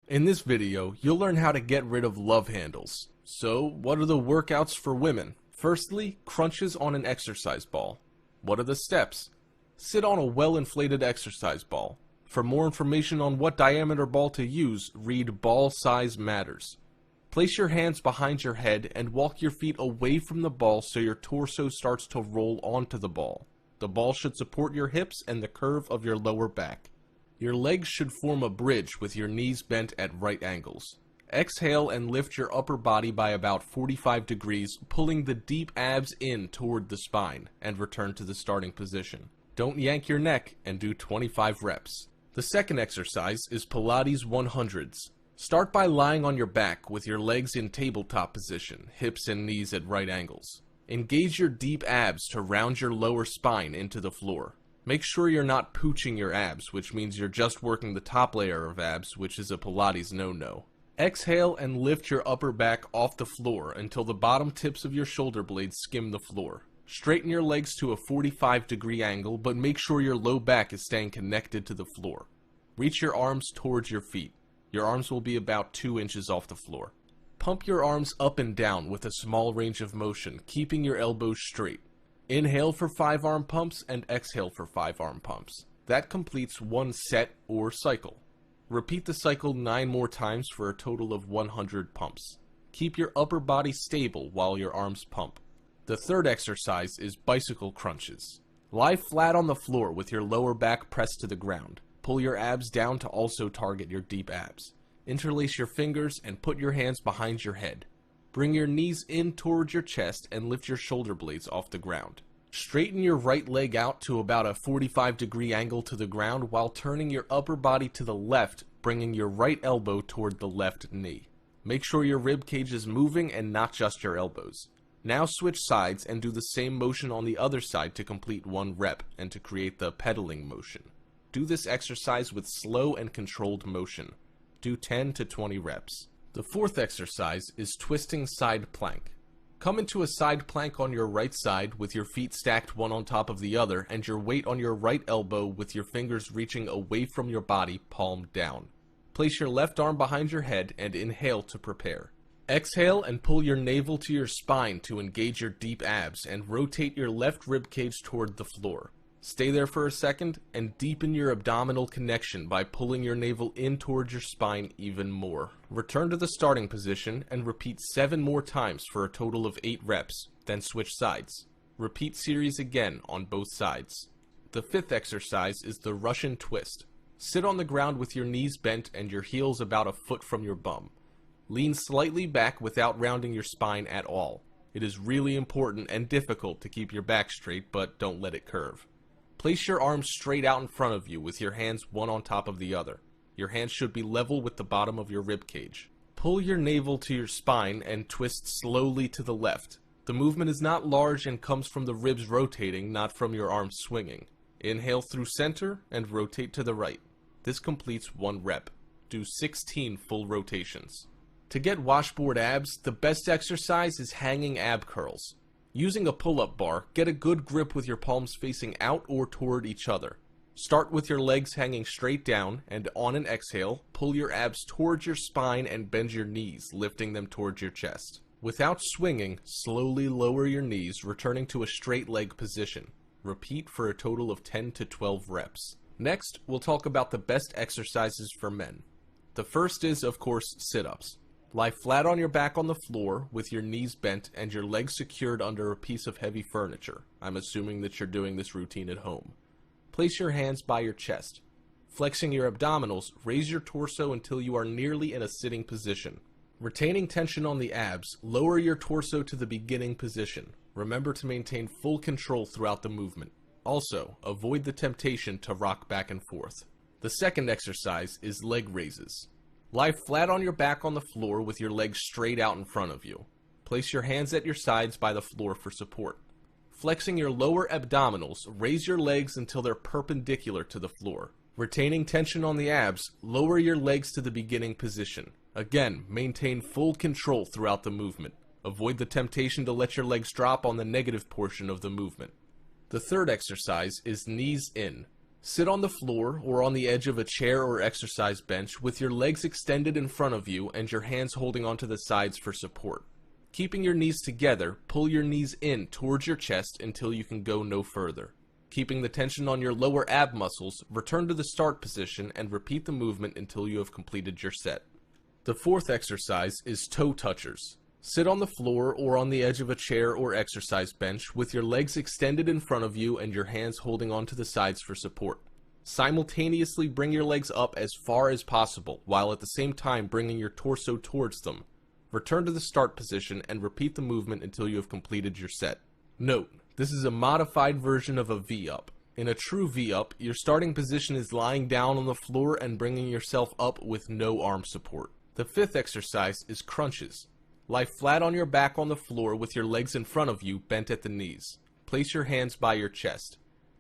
In this video, you'll learn how to get rid of love handles. So, what are the workouts for women? Firstly, crunches on an exercise ball. What are the steps? Sit on a well-inflated exercise ball. For more information on what diameter ball to use, read Ball Size Matters. Place your hands behind your head and walk your feet away from the ball so your torso starts to roll onto the ball. The ball should support your hips and the curve of your lower back. Your legs should form a bridge with your knees bent at right angles. Exhale and lift your upper body by about 45 degrees, pulling the deep abs in toward the spine, and return to the starting position. Don't yank your neck and do 25 reps. The second exercise is Pilates 100s. Start by lying on your back with your legs in tabletop position, hips and knees at right angles. Engage your deep abs to round your lower spine into the floor. Make sure you're not pooching your abs, which means you're just working the top layer of abs, which is a Pilates no-no. Exhale and lift your upper back off the floor until the bottom tips of your shoulder blades skim the floor. Straighten your legs to a 45-degree angle, but make sure your low back is staying connected to the floor. Reach your arms towards your feet. Your arms will be about 2 inches off the floor. Pump your arms up and down with a small range of motion, keeping your elbows straight. Inhale for 5 arm pumps and exhale for 5 arm pumps. That completes one set or cycle. Repeat the cycle 9 more times for a total of 100 pumps. Keep your upper body stable while your arms pump. The third exercise is bicycle crunches. Lie flat on the floor with your lower back pressed to the ground. Pull your abs down to also target your deep abs. Interlace your fingers and put your hands behind your head. Bring your knees in towards your chest and lift your shoulder blades off the ground. Straighten your right leg out to about a 45-degree angle to the ground while turning your upper body to the left, bringing your right elbow toward the left knee. Make sure your rib cage is moving and not just your elbows. Now switch sides and do the same motion on the other side to complete 1 rep and to create the pedaling motion. Do this exercise with slow and controlled motion. Do 10 to 20 reps. The fourth exercise is twisting side plank. Come into a side plank on your right side with your feet stacked one on top of the other and your weight on your right elbow with your fingers reaching away from your body, palm down. Place your left arm behind your head and inhale to prepare. Exhale and pull your navel to your spine to engage your deep abs and rotate your left ribcage toward the floor. Stay there for a second and deepen your abdominal connection by pulling your navel in towards your spine even more. Return to the starting position and repeat 7 more times for a total of 8 reps, then switch sides. Repeat series again on both sides. The 5th exercise is the Russian twist. Sit on the ground with your knees bent and your heels about a foot from your bum. Lean slightly back without rounding your spine at all. It is really important and difficult to keep your back straight, but don't let it curve. Place your arms straight out in front of you with your hands one on top of the other. Your hands should be level with the bottom of your rib cage. Pull your navel to your spine and twist slowly to the left. The movement is not large and comes from the ribs rotating, not from your arms swinging. Inhale through center and rotate to the right. This completes 1 rep. Do 16 full rotations. To get washboard abs, the best exercise is hanging ab curls. Using a pull-up bar, get a good grip with your palms facing out or toward each other. Start with your legs hanging straight down, and on an exhale, pull your abs towards your spine and bend your knees, lifting them towards your chest. Without swinging, slowly lower your knees, returning to a straight leg position. Repeat for a total of 10 to 12 reps. Next, we'll talk about the best exercises for men. The first is, of course, sit-ups. Lie flat on your back on the floor with your knees bent and your legs secured under a piece of heavy furniture. I'm assuming that you're doing this routine at home. Place your hands by your chest. Flexing your abdominals, raise your torso until you are nearly in a sitting position. Retaining tension on the abs, lower your torso to the beginning position. Remember to maintain full control throughout the movement. Also, avoid the temptation to rock back and forth. The second exercise is leg raises. Lie flat on your back on the floor with your legs straight out in front of you. Place your hands at your sides by the floor for support. Flexing your lower abdominals, raise your legs until they're perpendicular to the floor. Retaining tension on the abs, lower your legs to the beginning position. Again, maintain full control throughout the movement. Avoid the temptation to let your legs drop on the negative portion of the movement. The third exercise is knees in. Sit on the floor or on the edge of a chair or exercise bench with your legs extended in front of you and your hands holding onto the sides for support. Keeping your knees together, pull your knees in towards your chest until you can go no further. Keeping the tension on your lower ab muscles, return to the start position and repeat the movement until you have completed your set. The fourth exercise is toe touchers. Sit on the floor or on the edge of a chair or exercise bench with your legs extended in front of you and your hands holding onto the sides for support. Simultaneously bring your legs up as far as possible, while at the same time bringing your torso towards them. Return to the start position and repeat the movement until you have completed your set. Note, this is a modified version of a V-up. In a true V-up, your starting position is lying down on the floor and bringing yourself up with no arm support. The fifth exercise is crunches. Lie flat on your back on the floor with your legs in front of you, bent at the knees. Place your hands by your chest.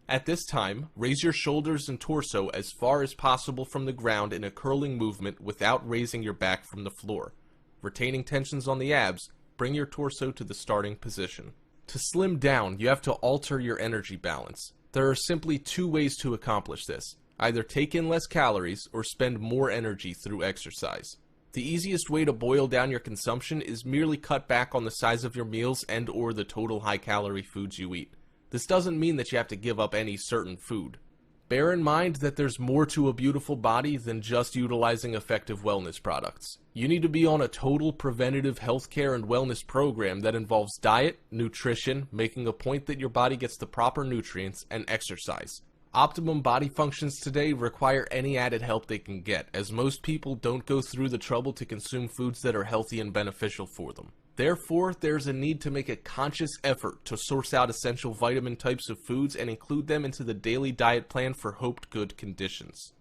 At this time, raise your shoulders and torso as far as possible from the ground in a curling movement without raising your back from the floor. Retaining tensions on the abs, bring your torso to the starting position. To slim down, you have to alter your energy balance. There are simply 2 ways to accomplish this. Either take in less calories or spend more energy through exercise. The easiest way to boil down your consumption is merely cut back on the size of your meals and or the total high-calorie foods you eat. This doesn't mean that you have to give up any certain food. Bear in mind that there's more to a beautiful body than just utilizing effective wellness products. You need to be on a total preventative healthcare and wellness program that involves diet, nutrition, making a point that your body gets the proper nutrients, and exercise. Optimum body functions today require any added help they can get, as most people don't go through the trouble to consume foods that are healthy and beneficial for them. Therefore, there's a need to make a conscious effort to source out essential vitamin types of foods and include them into the daily diet plan for hoped good conditions.